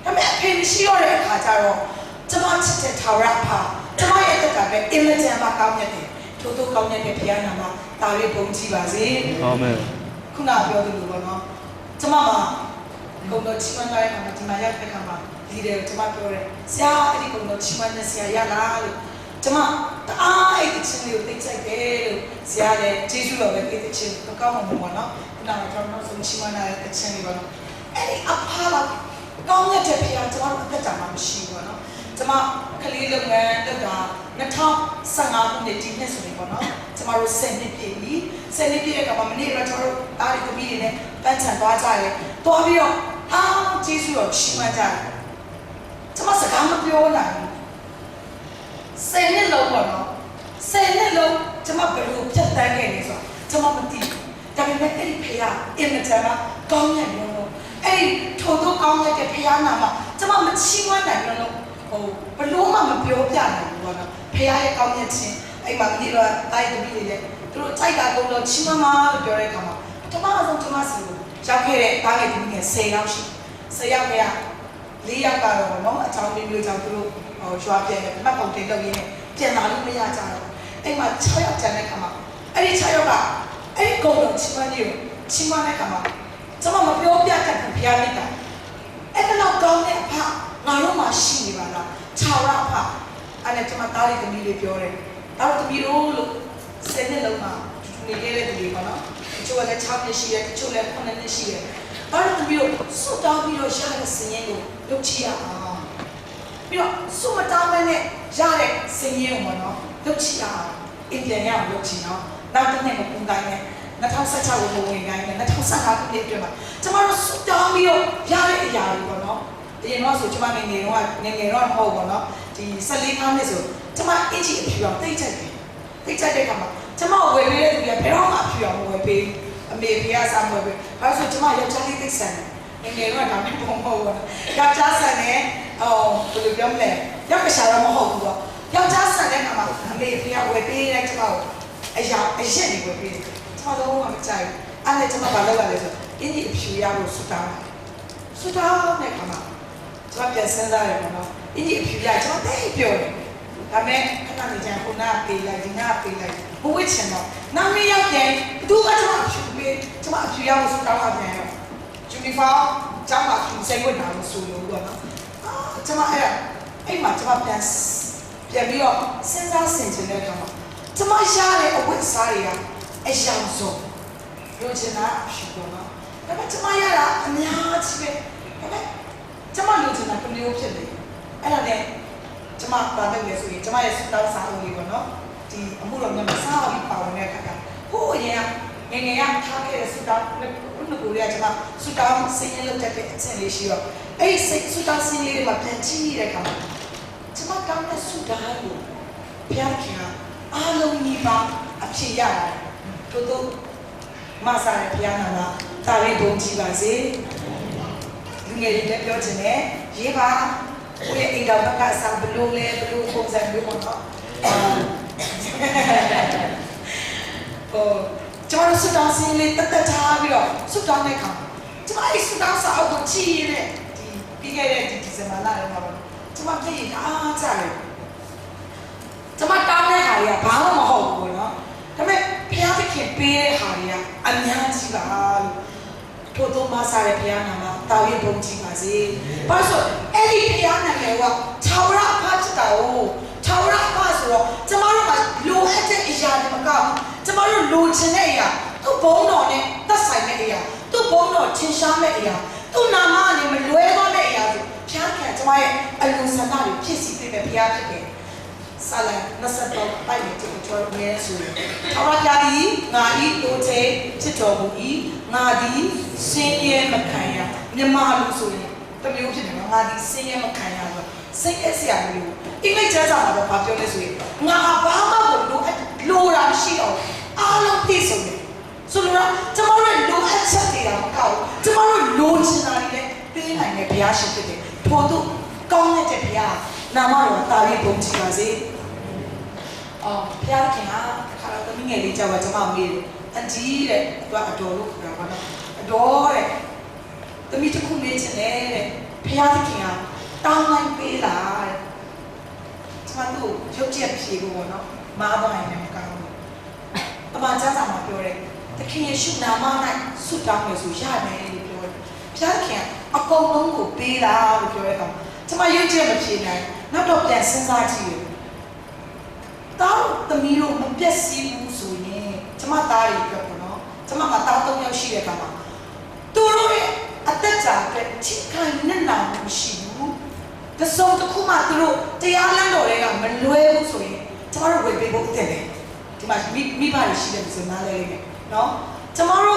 I mean, appeal, she already cut her off. Tomato Tarapa, Tomato, in the Tama community, Toto community piano, Tari Pontivazi. Amen. Kuna Yodu, Tomama, Gono Chimana, Timaya Pekama, leader Tomato, Sia, Gono Chimana, Sia, ကျမတအားအဲ့ဒီချင်းလေးကိုသိချိုက်တယ်လို့ဆရာလည်းကျေးဇူးတော်ပဲအဲ့ဒီချင်းမကောင်းမှမပေါ့နော်ခုနကကျွန်တော်တို့ရှိမနာတဲ့တချင်းလေးပေါ့နော်အဲ့ဒီအဖားလောက်ကောင်းတဲ့ဖေကကျမတို့အသက်တာမှမရှိဘူးပေါ့နော်ကျမကလေးလုပ်ငန်းလုပ်တာ2015ခုနှစ်ဒီနှစ်ဆိုရင်ပေါ့နော်ကျမတို့10နှစ်ပြည့်ပြီ10နှစ်ပြည့်တဲ့အခါမှာမနေ့ကကျွန်တော်တို့အားဒီသမီးတွေနဲ့ပန်းချံသွားကြတယ်တွားပြီးတော့အားကျေးဇူးတော်ရှိမှကြတယ်ကျမစကားမပြောနိုင်ဘူး10နှစ်လုံးပေါ့နော်10နှစ်လုံးကျမဘယ်လိုဖြတ်တန်းခဲ့လဲဆိုတော့ကျမမသိဘူးဒါပေမဲ့အဲ့ဒီဖေကအင်မတန်ကောင်းတဲ့မျိုးလို့အဲ့ဒီထို့ကောင်းတဲ့ဖေနာမှာကျမမချီးမွမ်းနိုင်ဘူးလို့ဟိုဘလို့မှမပြောပြနိုင်ဘူးပေါ့နော်ဖေရဲ့ကောင်းတဲ့ချင်းအဲ့မှာဒီတော့တိုက်တပီးတွေလည်းသူတို့စိုက်တာကုန်တော့ချီးမွမ်းမှာလို့ပြောတဲ့အခါမှာပထမဆုံးကျမစီကိုရောက်ခဲ့တဲ့တားငယ်တပီးငယ်10ယောက်ရှိ10ယောက်က4ယောက်ကတော့ပေါ့နော်အချောင်းမျိုးကြောင့်သူတို့ရွာပြန်မှတ်ပုံတင်လုပ်ရင်းနဲ့ပြန်လာလို့မရကြတော့အဲ့မှာ6ယောက်ကျန်တဲ့ခါမှာအဲ့ဒီ6ယောက်ကအဲ့ဒီကုန်တော့ချီးမွမ်းနေကိုချီးမွမ်းတဲ့ခါမှာကျမမပြောပြတတ်ဘူးဖျားမိတာအဲ့တော့ကောင်းတဲ့အဖငါတို့မှရှိနေပါလား6ယောက်အဖအဲ့နဲ့ကျမတားလေးသမီးလေးပြောတယ်တားသမီးတို့လို့10နှစ်လုံးမှာနေခဲ့တဲ့သူတွေပေါ့နော်တချို့လည်း6နှစ်ရှိတယ်တချို့လည်း9နှစ်ရှိတယ်တားသမီးတို့စွတ်တောင်းပြီးတော့ရတဲ့စင်ရင်ကိုလုပ်ချရအောင်ပြီးတော့စွတ်မတောင်းမဲနဲ့ရတဲ့စင်ရင်ကိုပေါ့နော်လုပ်ချရအောင်အင်ပြန်ရအောင်လုပ်ချင်တော့နောက်တစ်နှစ်မပုံတိုင်းနဲ့2016ကိုဝင်ခိုင်းတယ်2015ခုနှစ်အတွင်းမှာကျမတို့စွတ်တောင်းပြီးတော့ရတဲ့အရာတွေပေါ့နော်ဒီတော့ဆိုကျမငယ်ငယ်တော့မဟုတ်ဘူးနော်ဒီ14နှစ်ဆိုကျမအင်ဂျီအဖြူအောင်တိတ်ချက်တယ်တိတ်ချက်တဲ့ခါမှာကျမဝယ်ပေးတဲ့သူကဘယ်တော့မှအဖြူအောင်ဝယ်ပေးအမေဖေကစားမွယ်ပေးဘာလို့ဆိုကျမယောက်ျားလေးတိတ်ဆန်တယ်ငယ်ငယ်တော့ဒါမှမဟုတ်ဘူးယောက်ျားဆန်တယ်ဘယ်လိုပြောမလဲယောက်ျားတော့မဟုတ်ဘူးပေါ့ယောက်ျားဆန်တဲ့ခါမှာအမေဖေကဝယ်ပေးတဲ့ကျမကိုအရက်တွေဝယ်ပေးတယ်ကျမတော့မှမကြိုက်ဘူးအဲ့ဒါကျမဘာလုပ်ရလဲဆိုအင်ဂျီအဖြူရဖို့ဆူတောင်းတဲ့ခါမှာကျမပြန်စဉ်းစားရတယ်ပေါ့နော်အင်ဂျီအဖြူရကျမတိတ်ပြောတယ်ဒါမဲ့ခဏနေကြခုနပေးလိုက်ဒီနာပေးလိုက်ဘဝချင်တော့နောက်နေ့ရောက်ပြန်သူကကျမအဖြူပေးကျမအဖြူရဖို့ဆူတောင်းရပြန်ရောယူနီဖောင်းကျောင်းမှာဖြူစိတ်ဝင်တာလို့ဆိုလို့ပေါ့နော်ကျမအဲ့မှာကျမပြန်ပြီးတော့စဉ်းစားဆင်ခြင်တဲ့အခါမှာကျမရတဲ့အဝတ်စားတွေကအယောင်ဆုံးလိုချင်တာအဖြူပေါ့နော်ဒါပေမဲ့ကျမရတာအများကြီးပဲဒါပေမဲ့ကျမလိုချင်တာကမျိုးဖြစ်နေအဲ့ဒါနဲ့ကျမပါတဲ့လေဆိုရင်ကျမရဲ့စတောင်းစာအုပ်လေးပေါ့နော်ဒီအမှုတော်များစားပြီးပါဝင်တဲ့အခါကဟိုအရင်ကငယ်ထားခဲ့တဲ့စတောင်းခုနကလေးကကျမစတောင်းစင်းရလုပ်တဲ့အချက်လေးရှိတော့အဲ့ဒီစတောင်းစင်းလေးတွေမှာပြန်ကြည့်တဲ့အခါမှာကျမကောင်းတဲ့စတောင်းကိုဖျားခင်အားလုံးကြီးပါအဖြစ်ရတယ်တို့မဆာရဲ့ဖျားနာမှာတာလေးပုံကြည့်ပါစေလူငယ်တွေလည်းပြောချင်တယ်ရေးပါကိုယ့်ရဲ့အိမ်တော်ဘက်ကစားဘလို့လဲဘလို့ပုံစံမျိုးပေါ့နော်ကျွန်တော်စတောင်းစင်းလေးတက်ထားပြီးတော့စတောင်းတဲ့ခါကျွန်မအဲ့စတောင်းစာအုပ်ကိုချီးရဲဒီပြီးခဲ့တဲ့ဒီဇင်ဘာလထဲမှာပေါ့ကျွန်မပြည့်အားကြတယ်ကျွန်မတောင်းတဲ့ဟာတွေကဘာမှမဟုတ်ဘူးနော်ဒါပေမဲ့ဖျားသခင်ပေးတဲ့ဟာတွေကအများကြီးပါလို့ထို့မဆာရဲ့ဖျားနာမှာတာဝေဘုံကြည့်ပါစေဘာလို့အဲ့ဒီဖျားနာမယ်ကခြောက်ရအဖတ်တာကိုခြောက်ရအဖတ်ဆိုတော့ကျမတို့ကလိုအပ်တဲ့အရာတွေမကဘူးကျမတို့လိုချင်တဲ့အရာသူ့ဘုံတော်နဲ့သက်ဆိုင်တဲ့အရာသူ့ဘုံတော်ထင်ရှားတဲ့အရာသူ့နာမနဲ့မလွဲသွားတဲ့အရာဆိုဖျားခံကျမရဲ့အလိုဆန္ဒတွေဖြစ်စီပေးမယ်ဖျားဖြစ်တယ်ဆာလန်20ပိုက်နေတူတော်ရဲဆိုထောက်ရကြသည်ငါဤတို့တဲ့ချစ်တော်မူ၏ငါသည်စင်းရဲမခံရမြမလို့ဆိုရင်တမျိုးဖြစ်တယ်ငါသည်စင်းရဲမခံရဆိုစိတ်အဆရာမျိုးအင်္ဂလိပ်ကျမ်းစာမှာတော့ဘာပြောလဲဆိုရင်ငါဘာမှမလိုတာမရှိတော့အားလုံးပြည့်စုံတယ်ဆိုတော့ကျမတို့လိုအပ်ချက်တွေကမကောက်ဘူးကျမတို့လိုချင်တာတွေလည်းပေးနိုင်တဲ့ဘုရားရှင်ဖြစ်တယ်ထို့သူကောင်းတဲ့ဘုရားနာမတော်တာပြီးပုံကြည့်ပါစေဘုရားခင်ကခါတော့သမီးငယ်လေးကြောက်ပါကျမမေးတယ်အန်တီတဲ့သူကအတော်လို့ခေါ်တာပါနော်အတော်တဲ့သမီးတစ်ခုမေးချင်တယ်တဲ့ဘုရားခင်ကတောင်းလိုက်ပေးလားတဲ့ကျမတို့ရုပ်ချက်ဖြေဖို့ပေါ့နော်မားသွားရင်လည်းမကောင်းဘူးအမှန်ကျမ်းစာမှာပြောတယ်သခင်ယေရှုနာမ၌ဆုတောင်းမယ်ဆိုရမယ်လို့ပြောတယ်ဘုရားခင်အကုန်လုံးကိုပေးလားလို့ပြောတဲ့အခါကျမရုပ်ချက်မဖြေနိုင်နောက်တော့ပြန်စဉ်းစားကြည့်တယ်当的米肉没别西无所言，怎么打一个不喏？怎么打都要洗的干嘛？多了嘞，得咋个？去看那哪不洗不？这手都苦嘛多了，这样两道嘞个没乱无所言，怎么会被不得嘞？对吧？米把的洗的不是拿来的，喏？怎么说？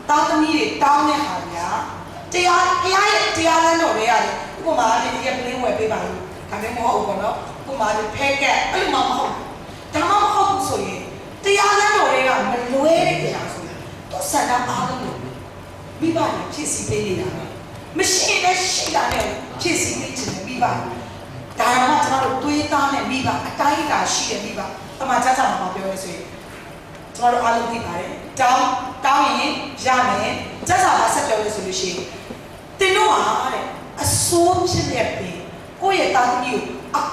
当的米的当的好呀？这样两道嘞呀的，我妈的也不能会被吧？看没摸过喏？我妈的拍个，哎呦妈妈好，但妈妈好无所言，这样两道嘞个没乱的这样说的，都三张阿的路。米把的确实被你了，没现在现在的确实被真的米把，但是嘛，怎么对当的米把，当一打洗的米把，他妈家长妈妈表的说，怎么阿龙对吧？当然下面家长妈是表的说的是，对侬啊的，说起来呗，我也当有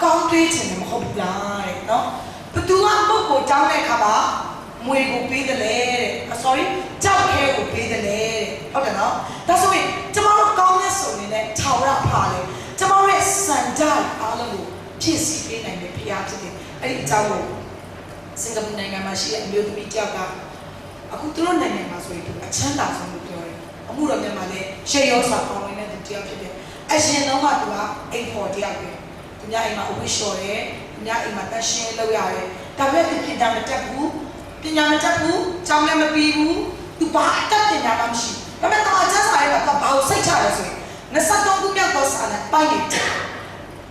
刚对成的好不啦的，喏，不都啊不过将来看吧。每个背的嘞，sorry， 照片我背的嘞，好的喏。但是为怎么我刚的时候呢，超让怕嘞，怎么会山寨阿拉鲁，偏西边那个偏亚这个，哎，找我，新加坡那个嘛是没有比较高，aku turun那个嘛所以都真打算不掉嘞，我们那嘛嘞，谁有啥方面的都掉去的，而且的话都啊，import掉的，人家伊嘛会说嘞，人家伊嘛但是老呀嘞，但是就平常的在乎。ပညာမတတ်ဘူးကြောင်းလည်းမပြီးဘူးသူဘာအတတ်ပညာမှမရှိဘူးဒါပေမဲ့တော့အကျဉ်းစာရေးကဘာကိုစိတ်ချလဲဆိုရင်23ခုမြောက်သောစာနဲ့ပိုက်ရတဲ့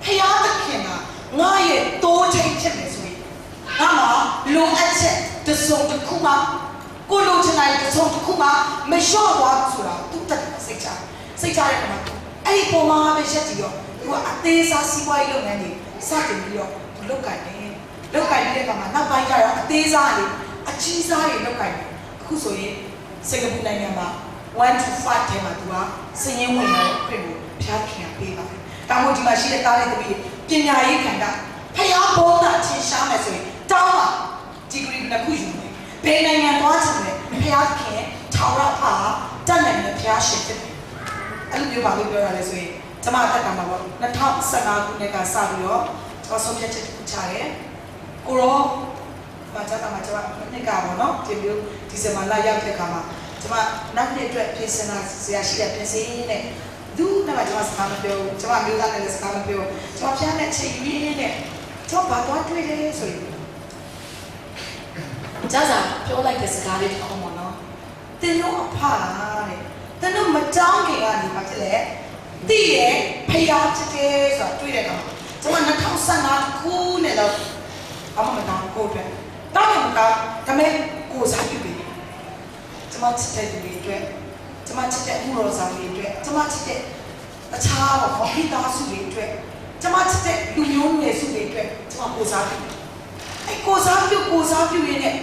ဖယားသခင်ကငါရဲ့တိုးချိန်ဖြစ်နေဆိုရင်ငါမှာလုံအပ်ချက်တစ်စုံတစ်ခုမှကိုလုံချင်တဲ့တစ်စုံတစ်ခုမှမလျှော့သွားဘူးဆိုတာသူတက်စိတ်ချတဲ့ကမှာအဲ့ဒီပုံမှာပဲရက်ကြည့်ရောသူကအသေးစားစီးပွားရေးလုပ်ငန်းတွေစတင်ပြီးတော့လုပ်ကိုင်တဲ့ကမှာနောက်ပိုင်းကျတော့အသေးစားတွေအကြီးစားတွေလောက်ကိုင်အခုဆိုရင်စင်ကာပူနိုင်ငံမှာ1 to 5ထဲမှာသူကစည်ရင်းဝင်လာတဲ့ပြည်ကိုဖျားခင်ပေးပါတယ်။တာမို့ဒီမှာရှိတဲ့တားတဲ့သမီးပညာရေးခန္ဓာဖျားဘုံတာချင်းရှားမယ်ဆိုရင်တောင်းပါဒီဂရီနှစ်ခုယူမယ်။ဘယ်နိုင်ငံသွားချင်လဲဖျားခင်ထောင်ရပါတတ်နိုင်တဲ့ဖျားရှင်ဖြစ်တယ်။အဲ့လိုမျိုးပါလို့ပြောရလဲဆိုရင်ကျမအသက်ကမှာပေါ့2015ခုနှစ်ကစပြီးတော့ကျွန်တော်ဆုံးဖြတ်ချက်တစ်ခုချတယ်။ကိုရောမှာကျတာမှာကျမနှစ်ကပေါ့နော်ဒီမျိုးဒီဇင်ဘာလရောက်တဲ့ခါမှာကျမနောက်နှစ်အတွက်ပြင်ဆင်တာဆရာရှိတဲ့ပြင်ဆင်နဲ့ဒူးနဲ့ကျမစကားမပြောကျမမျိုးသားနဲ့လည်းစကားမပြောကျမဖျားနဲ့ချိန်ရင်းနဲ့ကျမဘာတော့တွေ့လဲဆိုရင်ကျစားပြောလိုက်တဲ့စကားလေးတော့ပေါ့နော်တင်တော့အဖတဲ့တင်တော့မတောင်းခင်ကနေပါဖြစ်လေတည်ရဲ့ဖျားချစ်တယ်ဆိုတာတွေ့တဲ့ကောင်ကျမ2015ခုနဲ့တော့အမမတောင်းကိုပဲတောင်းရင်ဒါမဲ့ကိုစားပြုပြီကျမချစ်တဲ့လူတွေအတွက်ကျမချစ်တဲ့ဥရောဆောင်တွေအတွက်ကျမချစ်တဲ့အခြားတော့ဟောခိသားစုတွေအတွက်ကျမချစ်တဲ့လူမျိုးငယ်စုတွေအတွက်ကျမကိုစားပြုအဲ့ကိုစားပြုရင်းနဲ့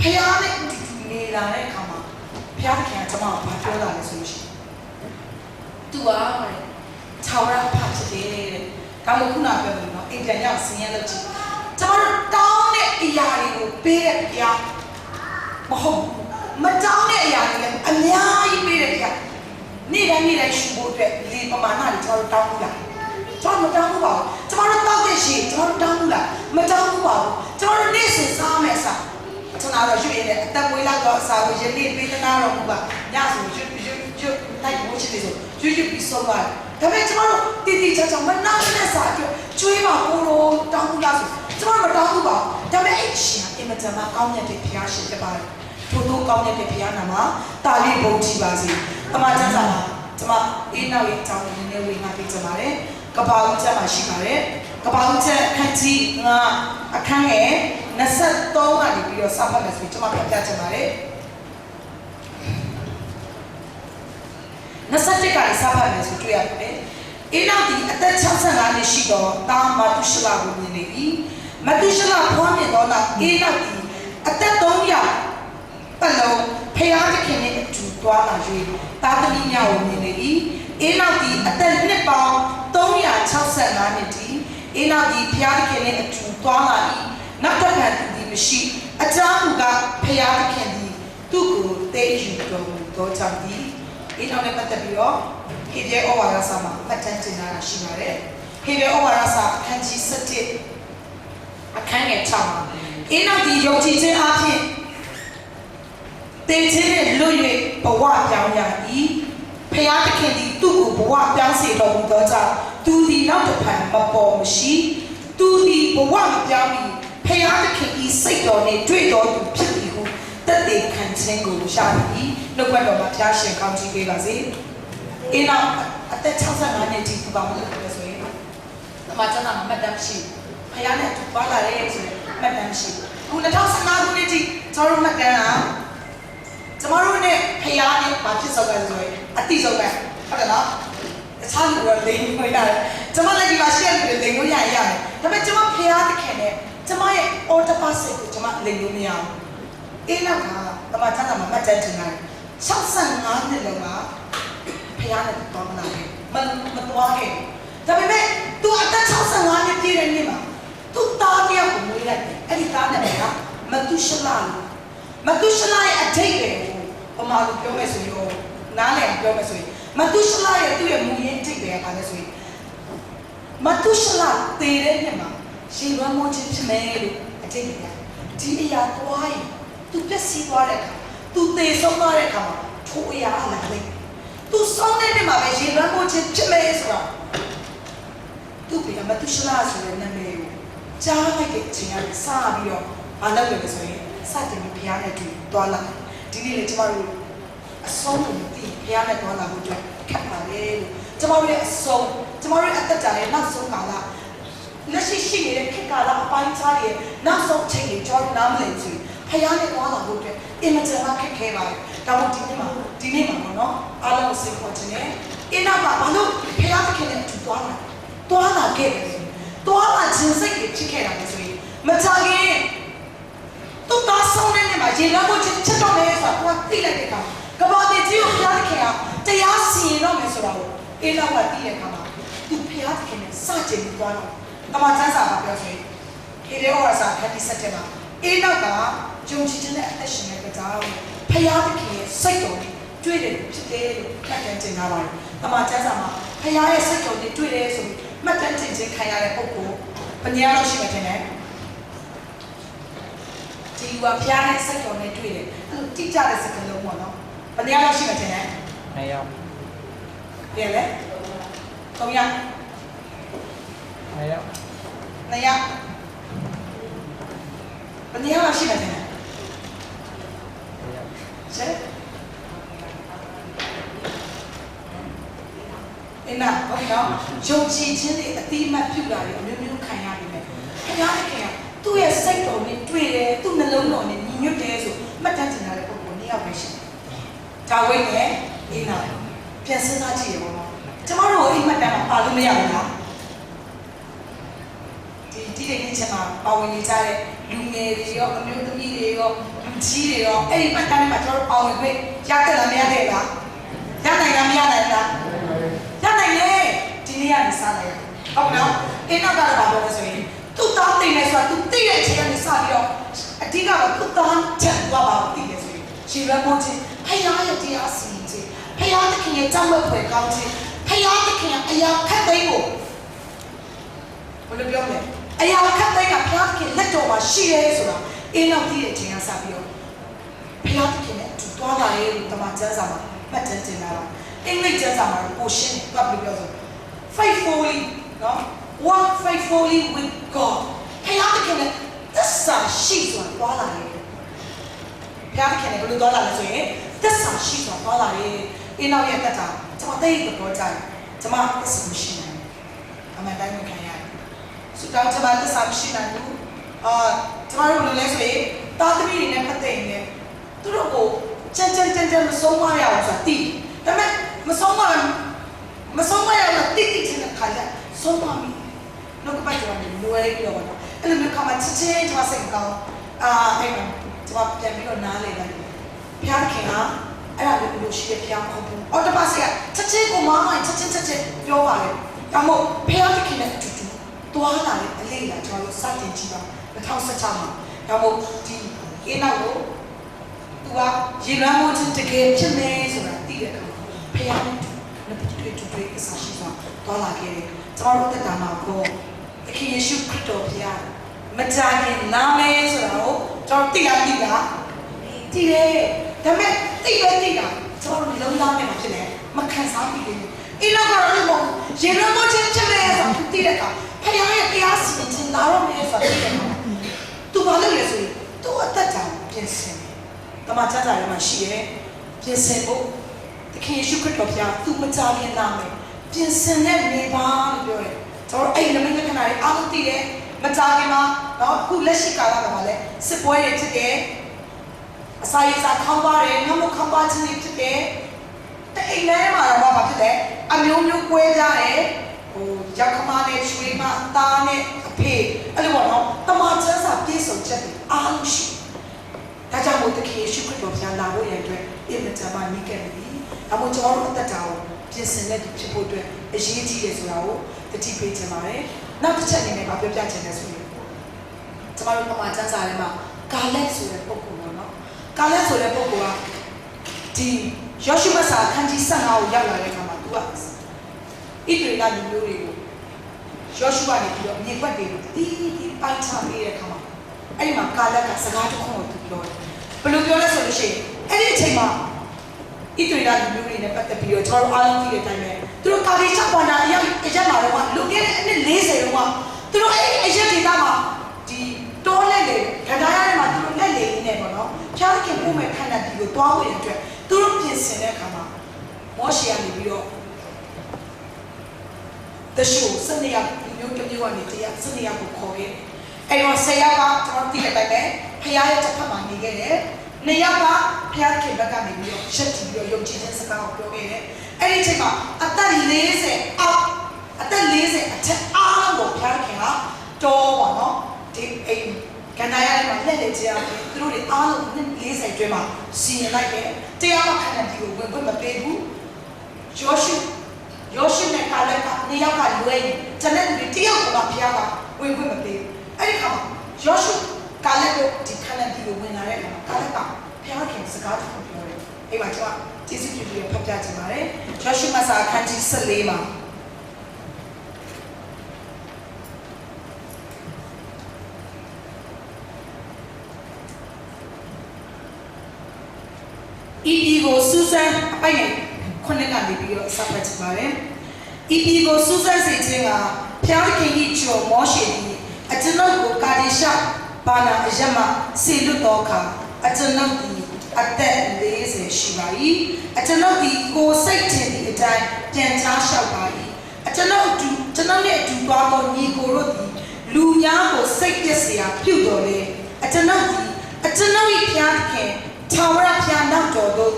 ဖျားနဲ့ဒီနေလာတဲ့အခါမှာဖျားခင်ကကျမကိုဘာပြောလာလဲဆိုလို့ရှိရင်သူကခြောက်ရဖတ်ချစ်တယ်တဲ့ဒါမှခုနပြောလို့နော်အိမ်ပြန်ရောက်ဆင်းရဲလို့ကြည့်ကျမတို့တောင်းတဲ့အရာတွေကိုပေးတဲ့ဘုရားမဟုတ်မတောင်းတဲ့အရာတွေလည်းအများကြီးပေးတဲ့ဘုရားနေ့တိုင်းရှုဖို့အတွက်ဒီပမာဏတွေကျမတို့တောင်းဘူးလားကျမမတောင်းဘူးပါဘူးကျမတို့တောင်းတဲ့ရှိကျမတို့တောင်းဘူးလားမတောင်းဘူးပါဘူးကျမတို့နေ့စဉ်စားမယ်စားကျွန်တော်တော့ရွှေ့ရတယ်အသက်မွေးလောက်တော့စားဖို့ယနေ့ပေးသနာတော်မူပါညဆိုရွှေ့တိုက်ဖို့ရှိတယ်ဆိုရွှေ့ပြီးဆုံးသွားတယ်ဒါပေမဲ့ကျမတို့တည်တည်ချာချာမနာနဲ့စားအတွက်ကျွေးပါကိုလိုတောင်းဘူးလားဆိုကျမမတောင်းဘူးပါဒါပေမဲ့အဲ့ရှင်အင်မတန်မှကောင်းမြတ်တဲ့ဘုရားရှင်ဖြစ်ပါတယ်ထို့သောကောင်းမြတ်တဲ့ဘုရားနာမှာတာလီဘုံကြည်ပါစေ။အမှန်တမ်းစာမှာကျမအေးနောက်ရဲ့အကြောင်းကိုနည်းနည်းဝေငါပေးချင်ပါတယ်။ကပ္ပဦးချက်မှာရှိပါတယ်။ကပ္ပဦးချက်အခန်းကြီး9အခန်းငယ်23ကနေပြီးတော့စဖတ်မယ်ဆိုပြီးကျမပြပြချင်ပါတယ်။21ကနေစဖတ်မယ်ဆိုတွေ့ရပါတယ်။အေးနောက်ဒီအသက်65နှစ်ရှိတော့တာမတုရှလကိုမြင်နေပြီ။မတုရှလဖွားမြင်တော့အေးနောက်ဒီအသက်300ပတ်လုံးဖျားသခင်နဲ့အတူသွားလာ၍တာသမီးများကိုမြင်နေ၏အေးနောက်ဒီအသက်နှစ်ပေါင်း365နှစ်တည်းအေးနောက်ဒီဖျားသခင်နဲ့အတူသွားလာ၏နောက်တစ်ခါသူဒီမရှိအကြောင်းကဖျားသခင်သည်သူ့ကိုတည်ယူတော်မူသောကြောင့်ဒီအေးနောက်နဲ့ပတ်သက်ပြီးတော့ဟေဘရဲဩဝါဒစာမှာမှတ်တမ်းတင်တာရှိပါတယ်ဟေဘရဲဩဝါဒစာအခန်းကြီး7 အခန်းငယ်6မှာအေနောက်ဒီယုံကြည်ခြင်းအပြင်တေခြင်းနဲ့လွတ်၍ဘဝပြောင်းရ၏ဖျားသခင်သည်သူ့ကိုဘဝပြောင်းစေတော်မူသောကြောင့်သူသည်နောက်တစ်ဖန်မပေါ်မရှိသူသည်ဘဝမပြောင်းပြီးဖျားသခင်၏စိတ်တော်နှင့်တွေ့တော်သူဖြစ်သည်ဟုတက်တည်ခံခြင်းကိုရသည်နှုတ်ကပတ်တော်မှာဖျားရှင်ကောင်းချီးပေးပါစေအေနောက်အသက်65နှစ်ထိသူကောင်းလို့ပြောဆိုရင်အမှကျွန်တော်မှတ်တမ်းရှိဖျားနဲ့သူပါလာတယ်ဆိုရင်မှတ်တမ်းရှိခု2015ခုနှစ်ထိကျွန်တော်မှတ်တမ်းလားကျမတို့နဲ့ဖျားနဲ့ဘာဖြစ်ဆုံးလဲဆိုရင်အတိဆုံးပဲဟုတ်တယ်နော်အခြားလူတွေလိမ်လို့ရတယ်ကျမလည်းဒီမှာရှေ့လူတွေလိမ်လို့ရတယ်ဒါပေမဲ့ကျမဖျားသခင်နဲ့ကျမရဲ့ order passive ကိုကျမလိမ်လို့မရဘူးအေးနောက်ကတမချမ်းသာမှာမှတ်တမ်းတင်တယ်65နှစ်လောက်မှာဖျားနဲ့တော်မလာခဲ့မတော်ခဲ့ဒါပေမဲ့ तू အသက်65နှစ်ပြည့်တဲ့နေ့မှာ तू သားတယောက်ကိုမွေးလိုက်တယ်အဲ့ဒီသားနဲ့ကမတုရှလာရဲ့အထိတ်ပဲဟိုမှာပြောမယ်ဆိုရင်နားလည်ပြောမယ်ဆိုရင်မတုရှလာရဲ့သူ့ရဲ့မူရင်းအထိတ်ပဲပါလဲဆိုရင်မတုရှလာတည်တဲ့နေ့မှာရှင်လွမ်းမိုးခြင်းဖြစ်မယ်လို့အထိတ်ပဲဒီအရာသွားရင် तू ပြည့်စည်သွားတဲ့အခါ तू သေဆုံးသွားတဲ့အခါမှာထိုအရာလာလိမ့် तू ဆုံးတဲ့နေ့မှာပဲရှင်လွမ်းမိုးခြင်းဖြစ်မယ်ဆိုတော့ तू ပြန်မတုရှလာဆိုတဲ့နာမည်ကိုကြားလိုက်တဲ့အချိန်ကစပြီးတော့ဘာလုပ်လဲဆိုရင်စတင်ပြီးဘုရားနဲ့တွေ့သွားလာဒီနေ့လေကျမတို့အဆုံးကိုသိဘုရားနဲ့သွားလာဖို့အတွက်ခက်ပါလေလို့ကျမတို့ရဲ့အဆုံးကျမတို့ရဲ့အသက်တာရဲ့နောက်ဆုံးကာလလက်ရှိရှိနေတဲ့ခေတ်ကာလအပိုင်းခြားရဲ့နောက်ဆုံးချိန်တွေကျွန်တော်နားမလည်ဘူးဆိုဘုရားနဲ့သွားလာဖို့အတွက်အင်မတန်မှခက်ခဲပါတယ်ဒါမှမဟုတ်ဒီနေ့မှာပေါ့နော်အားလုံးကိုစိတ်ခေါ်ခြင်းနဲ့အင်းနောက်မှာဘာလို့ဘုရားသခင်နဲ့အတူသွားလာခဲ့တယ်သွားလာခြင်းစိတ်တွေဖြစ်ခဲ့တာလဲဆိုရင်မချခင်သူသားဆုံးတဲ့နေ့မှာရေလမ်းဖို့ချက်တော့မယ်ဆိုတာကိုသိလိုက်တဲ့အခါကဘာတည်းကြီးကိုဘုရားသခင်ကတရားစီရင်တော့မယ်ဆိုတာကိုအေးလောက်ကသိတဲ့အခါမှာသူဘုရားသခင်နဲ့စကြင်ပြီးသွားတော့တမန်ကျမ်းစာမှာပြောဆိုရင်ခေရေဩဝါစာခန်းที่7မှာအေးလောက်ကဂျုံချီခြင်းနဲ့အသက်ရှင်တဲ့ကြောင့်ဘုရားသခင်ရဲ့စိတ်တော်ကိုတွေ့တယ်ဖြစ်တယ်လို့မှတ်တမ်းတင်ထားပါတယ်တမန်ကျမ်းစာမှာဘုရားရဲ့စိတ်တော်ကိုတွေ့တယ်ဆိုပြီးမှတ်တမ်းတင်ခြင်းခံရတဲ့ပုဂ္ဂိုလ်ဘယ်နည်းလို့ရှိမှတင်တယ်ဒီကဖျားတဲ့စိတ်တော်နဲ့တွေ့တယ်အဲ့လိုတိကျတဲ့စကားလုံးပေါ့နော်ဘယ်နည်းလို့ရှိမှတင်တယ်2ယောက်ပြန်လေ3ယောက်2ယောက်ဘယ်နည်းလို့ရှိမှတင်တယ်ဆက်အင်းနာဟုတ်ပြီနော်ယုံကြည်ခြင်းတွေအတိအမှတ်ပြုတာတွေအမျိုးမျိုးခံရပြီမယ်ဘုရားသခင်ကသူ့ရဲ့စိတ်တော်နဲ့တွေ့တယ်သူ့နှလုံးတော်နဲ့ညီညွတ်တယ်ဆိုမှတ်တမ်းတင်တဲ့ပုံကိုနှစ်ယောက်ပဲရှိတယ်ဒါဝိနဲ့အင်းနာပြန်စဉ်းစားကြည့်ရပါတော့ကျမတို့အိမ်မှတ်တမ်းမှာပါလို့မရဘူးလားဒီနေ့ချက်မှာပါဝင်နေကြတဲ့လူငယ်တွေရောအမျိုးသမီးတွေရောလူကြီးတွေရောအဲ့ဒီမှတ်တမ်းမှာကျွန်တော်ပါဝင်ခွင့်ရတဲ့လားမရတဲ့လားရနိုင်လားမရနိုင်လားရနိုင်လေဒီနေ့ကနေစလိုက်ဟုတ်နော်အင်းနောက်ကတော့ဘာလို့လဲဆိုရင်သူ့တောင်းတင်နေဆိုတာသူသိတဲ့အချိန်ကနေစပြီးတော့အဓိကတော့သူ့တောင်းချက်သွားပါသိတယ်ဆိုရင်ရှင်ရမို့ချင်းဖယားရဲ့တရားစီရင်ခြင်းဖယားသခင်ရဲ့ကြောက်ရွံ့ဖွယ်ကောင်းခြင်းဖယားသခင်ရဲ့အရာခက်သိမ်းကိုဘယ်လိုပြောမလဲအရာခက်သိမ်းကဖယားသခင်လက်တော်မှာရှိရဲဆိုတာအင်းနောက်သိတဲ့အချိန်ကစပြီးတော့ဖယားသခင်နဲ့အတူသွားလာရေးလို့တမန်ကျမ်းစာမှာမှတ်တမ်းတင်လာတာအင်္ဂလိပ်ကျမ်းစာမှာကိုရှင်းတယ်ဘာလို့ပြောဆို faithfully နော် walk faithfully with God ဖယားသခင်နဲ့သစ္စာရှိစွာသွားလာရေးဖယားသခင်နဲ့ဘယ်လိုသွားလာလဲဆိုရင်သစ္စာရှိစွာသွားလာရေးအင်းနောက်ရဲ့တက်တာကျွန်မသိတဲ့ကြိုးကြတယ်ကျွန်မသစ္စာမရှိနိုင်အမှန်တိုင်းကိုခံရတယ်ဆိုတော့ကျွန်မသစ္စာမရှိနိုင်ဘူးကျွန်တော်တို့လည်းဆိုရင်တာသမီတွေနဲ့ပတ်သက်ရင်သူတို့ကိုချမ်းမဆုံးမရအောင်ဆိုတာသိဒါပေမဲ့မဆုံးမရအောင်တိတိကျကျခါကြဆုံးမမိလောကပတ်ကြောင်လွယ်ပြီးတော့ပေါ့အဲ့လိုမျိုးခါမှချစ်ချင်းကျွန်မစိတ်ကောင်းအဲ့တော့ကျွန်မပြန်ပြီးတော့နားလေလိုက်ဘုရားခင်ကအဲ့ဒါလေးလို့ရှိရဘုရားမဟုတ်ဘူးအော်တပတ်စီကချက်ချင်းကိုမောင်းလိုက်ချက်ချင်းပြောပါလေဒါမို့ဘုရားခင်နဲ့အတူတူသွားလာတဲ့အလေးလာကျွန်တော်တို့စတင်ကြည့်ပါ2016မှာဒါမို့ဒီအင်းနောက်ကိုသူကရေလွမ်းမိုးခြင်းတကယ်ဖြစ်မယ်ဆိုတာသိတဲ့အခါမှာဘုရားနဲ့တွေ့အစားရှိစွာသွားလာခဲ့တယ်ကျွန်တော်တို့တက်တာမှာကိုသခင်ယေရှုခရစ်တော်ဘုရား Majakin Name so Tortilla Tide the Tika so long down Macan Sapi. In a garden, General Chile, Tireka, Payaya Pias in Laro to Valesi, to what that time, Jensen. The Matata Machie, Jensen, the King Shukatopia, two Matalian Name, Jensen, Nevan, or a Dominican Alti, Matagima, who Leshika, supported today. Aside Kambare, no combat today. The Elema today, a new Queda, Jacomane, Swima, Tane, a pay, a little, the mountains are this of Jetty, Alushi. That's how the case you could have done that way in the Tama Nikki. I want all of the town, just let the people do a GT as well, the TP Tamare, not to tell me about your judging as well. Tomorrow, mountains are about Galex with a Pokemon. Galex with a Pokemon. Joshua sa kanji somehow yala le kama tuas. Itu ila dulu. Joshua ni buat dia di paitang dia kama. Ai makala ka sagatu ko tu lor. Perlu dia solution. Any tema. Itu ila dulu ni patut dia thor alam dia time. Terus kali cak wana yang eja maruah. Lu dia ni lese rumah. Terus eja kita mah di tolak le. Kadang-kadang mah terus le ni bono. Cari ke umur kana dia tua yang tu. Turun pincin kama, Moshi and Bio. The show, Sunday up, you can do anything, Sunday up, Kobe. I was say about Torti by me, Paya Tapama, Nayaba, Pia Kebaka, Shetty, your Jesus about Kobe. Anything up, at that lazy up, at that lazy, at all of Pia, door, take aim. Can I have my letter through the all of them? Please, I dream up. See, like it. They are kind of you when the baby Joshua and Kalaka, Niaka, Lane, Tanet, the deal of Piava, we will be. I come. Joshua, Kalako, the Canada, when I reckon Kalaka, Piakin, Sagat, Hey, my God, this is to be a Patatimare. Joshua Masa Kanji Salema. Ipigo Susan, I connect the video separate by Ipigo Susan Sitinga, Piaki Icho, Moshi, a Tenoko Kadisha, Bana Jama, Silutoka, a Tenoti, a dead lazy Shibai, a Tenoti go Satan the time, Tentasha Bai, a Tenoti to Bago Nico Lunyako Sakesia, Pudore, a Tenoti Pianke. Tawra Piana Dodo,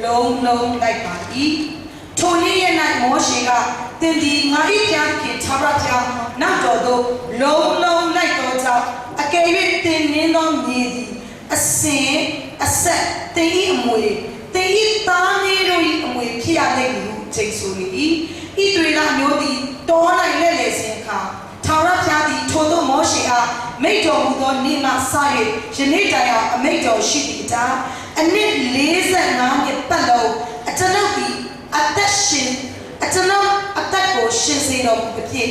long like Badi. Tony and I Moshiga, then the Maripian Tawra Pian, Nadodo, long like Dota. I gave it thin on needy. A sin, a set, they eat away. They eat Tani away, Piane, takes away. Eat Nodi, Dona Lelesinka. Tawra Piadi, Todo Moshiga, Mato Mudo Nima Sai, Janita, a Mato Shita. And then laser now get below a tanopi, a dashin, a tanom, a taco, shin of the pit.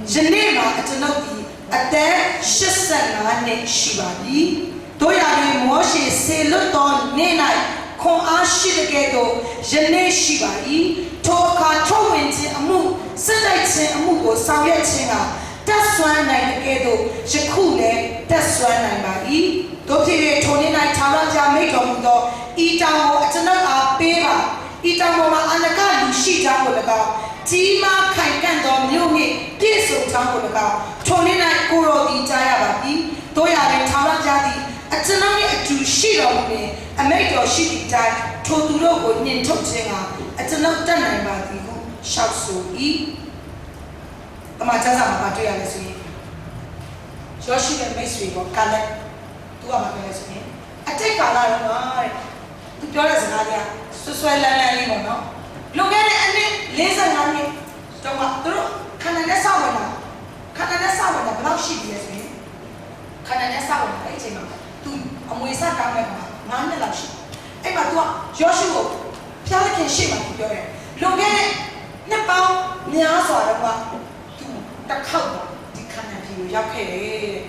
Geneva, a tanopi, a there, Shasana, ne Shibadi. Doya Moshi, say, look on, Nena, con Ashigato, Jene Shibadi, Toka, Towin, a move, Sadite, a move, Saviatina. That's why I ghetto, Shakule, that's why I buy. Dote Tony Night Taraja make of the Itamo at another paper. Itamo Anaka, Lushita Holaga, Tima Kaikando, Muni, Piso Tamolaga, Tony Night Goro di Tayabadi, Toya Tarajadi, at another to Shiro me, a make of shitty time, Toturo, Nintoxinga, at another Danabadi, shout so e. Amataza Matuya is me. Joshua and Miss River, Kalek. I take a lot of $2 Nadia, Suswell, look at it, laser honey, tomato, Canada Savana, Canada Savana, black sheep, yes, me. Canada Savana, I take to Amuisa Camera, none of sheep. Emma, Joshua, Pelican sheep, look at it, Nepal, Niasa, to the cover, the Canada, Yake.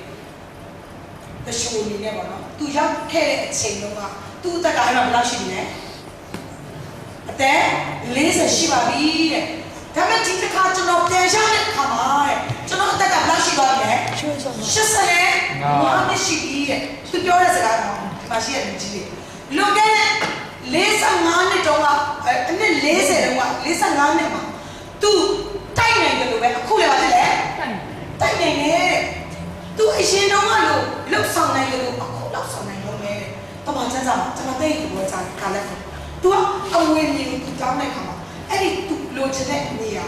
တရှိုးနေနဲ့ပေါ့နော်သူရောက်ခဲ့တဲ့အချိန်တုန်းကသူ့အသက်ကအဲ့တော့ဘယ်လောက်ရှိပြီလဲအသက်40ရှိပါပြီတဲ့ဒါပေမဲ့ဒီတစ်ခါကျွန်တော်ပြန်ရတဲ့အခါမှာတဲ့ကျွန်တော်အသက်ကဘယ်လောက်ရှိသွားပြီလဲ85နှစ်ရှိပြီတဲ့သူပြောတဲ့စကားကတော့ဒီမှာရှိတဲ့လူကြီးတွေလွန်ခဲ့တဲ့45နှစ်တုန်းကအနှစ်40တုန်းက45နှစ်မှာသူတိုက်နိုင်တယ်လို့ပဲအခုလည်းပါတယ်လေတိုက်နိုင်တယ်သူအရင်တုန်းကလို့လှုပ်ဆောင်နိုင်တယ်လို့အခုလောက်ဆောင်နိုင်လို့ပဲတမန်ကျန်းစာကျွန်တော်တိတ်ကိုကြားကားလိုက်သူကအဝေးမျိုးသူတောင်းတဲ့ခါမှာအဲ့ဒီသူလိုချင်တဲ့နေရာ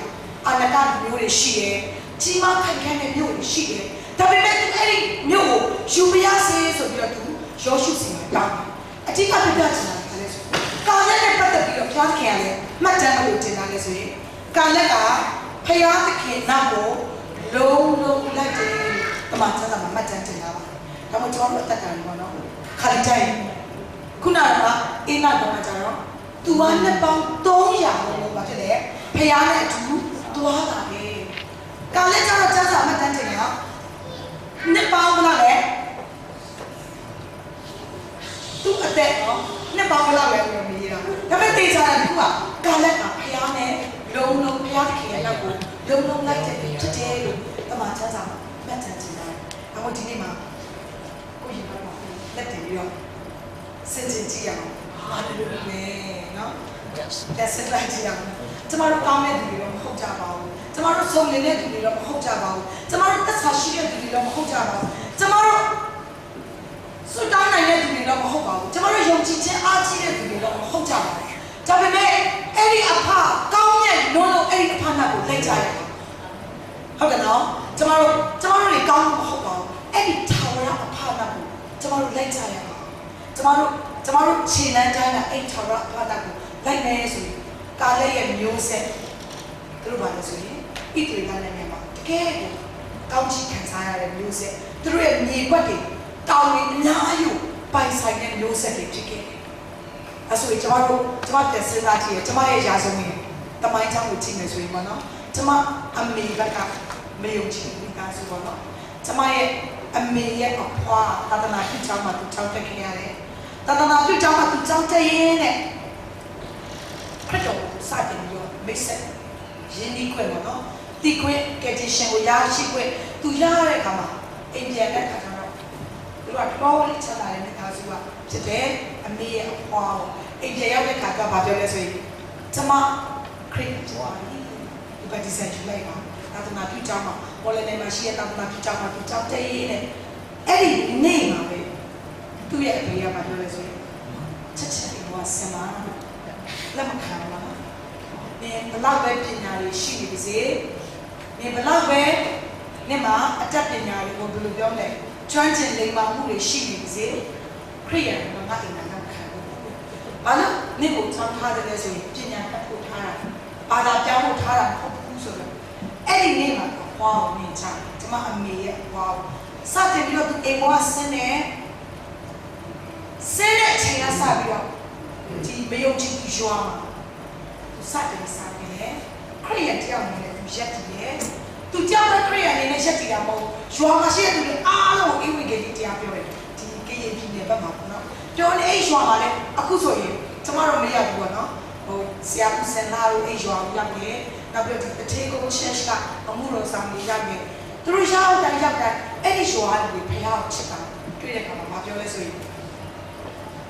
အနာဂတ်မျိုးတွေရှိတယ်ကြီးမားခိုင်ခန့်တဲ့မျိုးတွေရှိတယ်ဒါပေမဲ့သူအဲ့ဒီမျိုးကိုယူပြရစေဆိုပြီးတော့သူရောရှုစီမှာတောင်းတယ်အတိအကပြပြချင်တာလည်းဆိုကာရက်နဲ့ပတ်သက်ပြီးတော့ဖျားသခင်ကလည်းမှတ်တမ်းလို့တင်တာလည်းဆိုရင်ကာရက်ကဖျားသခင်နောက်ကိုလုံးလုံးလိုက်တယ်တမန်ကျမ်းစာမှာမှတ်တမ်းတင်တာပါဒါမှမဟုတ်ကျွန်တော်တို့အသက်တာတွေပေါ့နော်ခါလိတိုင်းခုနကအင်းနာတော့ကြတော့သူကနှစ်ပေါင်း300လို့ပါဖြစ်တယ်ဖျားနဲ့အတူသွားတာပဲကာလက်ကျတော့ကျမ်းစာမှတ်တမ်းတင်ရနှစ်ပေါင်းဘယ်လောက်လဲသူ့အသက်နော်နှစ်ပေါင်းဘယ်လောက်လဲလို့မြည်တာဒါပေမဲ့တေချာတယ်သူကကာလက်ကဖျားနဲ့လုံးလုံးဖျားခင်ရဲ့နောက်ကိုလုံးလုံးလိုက်တဲ့ဖြစ်တယ်လို့တမန်ကျမ်းစာမှာမှတ်တမ်းတင်တာ။အခုဒီနေ့မှာကိုရင်ကတော့လက်တင်ပြီးတော့စဉ်းကျင်ကြည့်ရအောင်။ဟာလို့ပဲနော်။ Yes. လက်စစ်လိုက်ကြည့်ရအောင်။ကျမတို့ကောင်းတဲ့သူတွေတော့မဟုတ်ကြပါဘူး။ကျမတို့ဆုံးနေတဲ့သူတွေတော့မဟုတ်ကြပါဘူး။ကျမတို့သက်သာရှိတဲ့သူတွေတော့မဟုတ်ကြပါဘူး။ကျမတို့စွတ်တောင်းနိုင်တဲ့သူတွေတော့မဟုတ်ပါဘူး။ကျမတို့ယုံကြည်ခြင်းအားကြီးတဲ့သူတွေတော့မဟုတ်ကြပါဘူး။ဒါပေမဲ့အဲ့ဒီအဖကောင်းတဲ့လုံးလုံးအဲ့ဒီအဖနာကိုလိုက်ကြရအောင်။ဟုတ်ကဲ့နော်။ကျမတို့တွေကောင်းမှာမဟုတ်ပါဘူး။အဲ့ဒီထာဝရအဖနာကိုကျမတို့လိုက်ကြရအောင်။ကျမတို့ခြေလမ်းတိုင်းကအဲ့ထာဝရအဖနာကိုလိုက်နေဆိုရင်ကာလက်ရဲ့မျိုးဆက်သူတို့ဘာလဲဆိုရင်ဣသရေလနိုင်ငံမှာတကယ်ကိုကောင်းချီးခံစားရတဲ့မျိုးဆက်သူတို့ရဲ့မြေကွက်တွေတောင်တွေအများကြီးပိုင်ဆိုင်တဲ့မျိုးဆက်တွေဖြစ်ခဲ့တယ်။အဲဆိုရင်ကျမတက်စဉ်းစားကြည့်ရကျမရဲ့ရာဇဝင်တမိုင်းချောင်းကိုကြည့်မယ်ဆိုရင်ပေါ့နော်ကျမအမေဘက်ကမယုံကြည်ဘူးကားဆိုပေါ့နော်ကျမရဲ့အမေရဲ့အဖွားသာသနာပြုကျောင်းမှာသူကျောင်းတက်ခဲ့ရတယ်။သာသနာပြုကျောင်းမှာသူကျောင်းတက်ရင်းနဲ့ခရစ်တော်စတင်ပြီးတော့မိတ်ဆက်ရင်းနှီးခွင့်ပေါ့နော်တီခွင့်ကယ်တင်ရှင်ကိုရရှိခွင့်သူရတဲ့အခါမှာအိမ်ပြန်တဲ့အခါကျတော့သူကတော်လေးချလာတဲ့မိသားစုကဖြစ်တယ်အမေရဲ့အဖွားကိုအိမ်ပြန်ရောက်တဲ့အခါကဘာပြောလဲဆိုရင်ကျမခရစ်တော်ဒီကဒီဆိုင်ယူလိုက်ပါသာသနာပြုကျောင်းမှာပေါ်လနယ်မှာရှိတဲ့သာသနာပြုကျောင်းမှာသူကျောင်းတက်ရင်းနဲ့အဲ့ဒီနေ့မှာပဲသူ့ရဲ့အဖေကဘာပြောလဲဆိုရင်ချက်ချင်းဒီကဆင်မာလက်မခံပါဘူး။နေဘလောက်ပဲပညာတွေရှိနေပါစေ။နေဘလောက်ပဲနေမှာအတတ်ပညာတွေကိုဘယ်လိုပြောလဲကျွမ်းကျင်လိမ္မာမှုတွေရှိနေပါစေ။ခရိယန်ကငါ့အိမ်မှာလက်ခံဘူး။ဘာလို့နေကိုချောင်းထားတယ်လဲဆိုရင်ပညာတတ်ဖို့ထားတာ။ဘာသာပြောင်းဖို့ထားတာမဟုတ်ဘူးဆိုတော့အဲ့ဒီနေ့မှာဟောနေချာကျမအမေရဲ့ဟောစတင်ပြီးတော့အိမ်ပေါ်ဆင်းတဲ့အချိန်ကစပြီးတော့ဒီမယုံကြည်သူရွာမှာစတင်စားနေတယ်ခရိယန်တရားနဲ့သူရက်တည်တယ်သူကြောက်တဲ့ခရိယန်နဲ့ရက်တည်တာမဟုတ်ရွာမှာရှိတဲ့သူတွေအားလုံးအိဝိဂေတိတရားပြောတယ်ဒီကေရင်ပြည်နယ်ဘက်မှာပေါ့နော်ပြောနေအဲ့ရွာမှာလည်းအခုဆိုရင်ကျမတို့မရောက်ဘူးပေါ့နော်ဟိုဆရာဦးစင်လာတို့အဲ့ရွာကိုရောက်နေနောက်ပြီးတော့ဒီအထေကုန်းချက်ကအမှုတော်ဆောင်နေရောက်နေသူတို့ရောက်တိုင်းအဲ့ဒီရွာတွေဖျားချစ်တာတွေ့တဲ့အခါမှာမပြောလဲဆိုရင်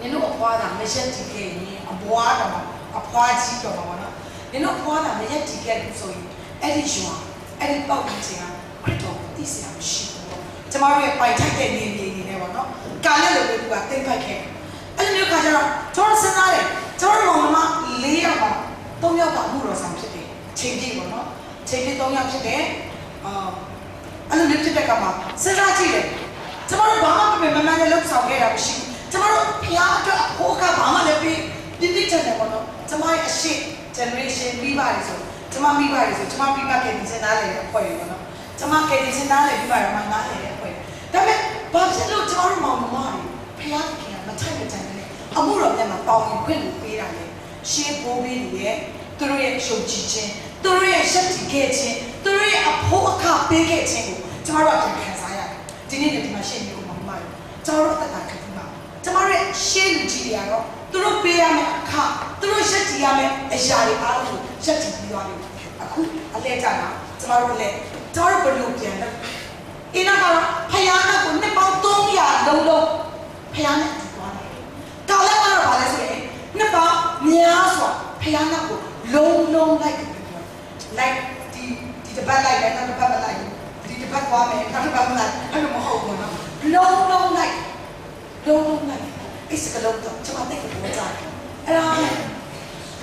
နင်တို့အဖွားတာမရက်တည်ခဲ့ရင်အဘွားတော့အဖွားကြီးတော့မှာပေါ့နော်နင်တို့အဖွားတာမရက်တည်ခဲ့ဘူးဆိုရင်အဲ့ဒီရွာအဲ့ဒီပေါက်ကြီးချင်ခရစ်တော်သိစရာမရှိဘူးပေါ့ကျမတို့ရဲ့ပိုင်ထိုက်တဲ့နေနေနေပေါ့နော်ကာလက်လိုမျိုးကတိတ်ဖိုက်ခဲ့အဲ့လိုမျိုးခါကျတော့ကျွန်တော်စဉ်းစားတယ်ကျွန်တော်မမ4ယောက်က3ယောက်ကမှုတော်ဆောင်ဖြစ်တယ်ချိန်ပြည့်ပေါ့နော်ချိန်ပြည့်3ယောက်ဖြစ်တယ်အဲ့လိုမျိုးဖြစ်တဲ့ကမှာစဉ်းစားကြည့်တယ်ကျွန်တော်ဘာမှမမမနဲ့လှုပ်ဆောင်ခဲ့တာမရှိဘူးကျမတို့ဖျားအတွက်ဟိုကဘာမှလည်းပြင်းထန်တယ်ပေါ့နော်ကျမရဲ့အရှိ generation ပြီးပါတယ်ဆိုကျမပြီးပါတယ်ဆိုကျမပြီးပါခဲ့ဒီစင်သားလေးရဲ့အဖွဲ့ပေါ့နော်ကျမခဲ့ဒီစင်သားလေးပြီးပါတယ်မှာငါးရဲ့အဖွဲ့ဒါပေမဲ့ဘာဖြစ်လို့ကျမတို့မောင်မမတွေဖျားခင်ကမထိုက်မတန်တယ်အမှုတော်များမှာပေါင်ရင်ခွင့်လို့ပေးတာလေရှင်းပိုးပေးနေရဲ့သူတို့ရဲ့ရှုပ်ချခြင်းသူတို့ရဲ့ရှက်တီခဲ့ခြင်းသူတို့ရဲ့အဖို့အခပေးခဲ့ခြင်းကိုကျမတို့အပြန်ခံစားရတယ်ဒီနေ့ဒီမှာရှင်းနေဦးမောင်မတွေ ကျွန်တော်တို့တက်တာခက်ဘူးပါကျွန်တော်ရဲ့ရှင်းလူကြီးတွေကတော့သူတို့ပေးရမယ့်အခါသူတို့ရှက်ကြည့်ရမယ့်အရာတွေအားလုံးကိုရှက်ကြည့်ပြီးသွားပြီအခုအလဲကြတာကျွန်တော်တို့လည်းကျွန်တော်တို့ဘယ်လိုပြန်လဲအင်းကတော့ဖယားနဲ့ကိုနှစ်ပေါင်း300လုံးဖယားနဲ့တူသွားတယ်ကာလကတော့ဗာလဲဆိုရင်နှစ်ပေါင်းများစွာဖယားနဲ့ကိုလုံးလိုက်တယ်လိုက်ဒီတပတ်လိုက်တယ်နောက်တစ်ပတ်မလိုက်ဘူးဒီတစ်ပတ်သွားမယ်နောက်တစ်ပတ်မလိုက်အဲ့လိုမဟုတ်ဘူးနော်လုံးလိုက်အဲ့စကလုံးတော့ကျွန်မသိတယ်ဘောကြတယ်အဲ့ဒါနဲ့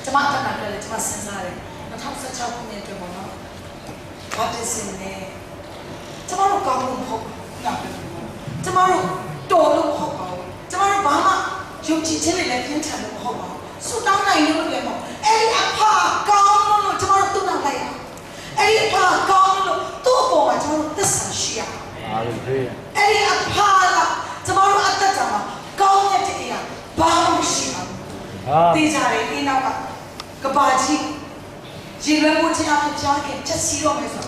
ကျွန်မတက်တာလည်းကျွန်မစဉ်းစားတယ်2016ခုနှစ်အတွင်းပေါ့နော်ဘာဖြစ်စင်းလဲကျွန်တော်တို့ကောင်းလို့မဟုတ်ဘူးနော်ကျွန်တော်တို့တော်လို့မဟုတ်ပါဘူးကျွန်တော်တို့ဘာမှယုံကြည်ခြင်းနဲ့လည်းပြင်းထန်လို့မဟုတ်ပါဘူးဆူတောင်းနိုင်လို့လည်းမဟုတ်အဲ့ဒီအဖကောင်းလို့ကျွန်တော်တို့သူ့နောက်လိုက်ရအဲ့ဒီအဖကောင်းလို့သူ့အပေါ်မှာကျွန်တော်တို့သစ္စာရှိရအားလုံးပြေးအဲ့ဒီအဖကကျွန်တော်တို့အသက်တာမှာကောင်းတဲ့တရားဘာမှမရှိပါဘူးတေးကြတယ်ဒီနောက်ကကဘာကြီးရေလွှဲမှုချင်းအဖြစ်ကြားခင်ချက်စီတော့မယ်ဆို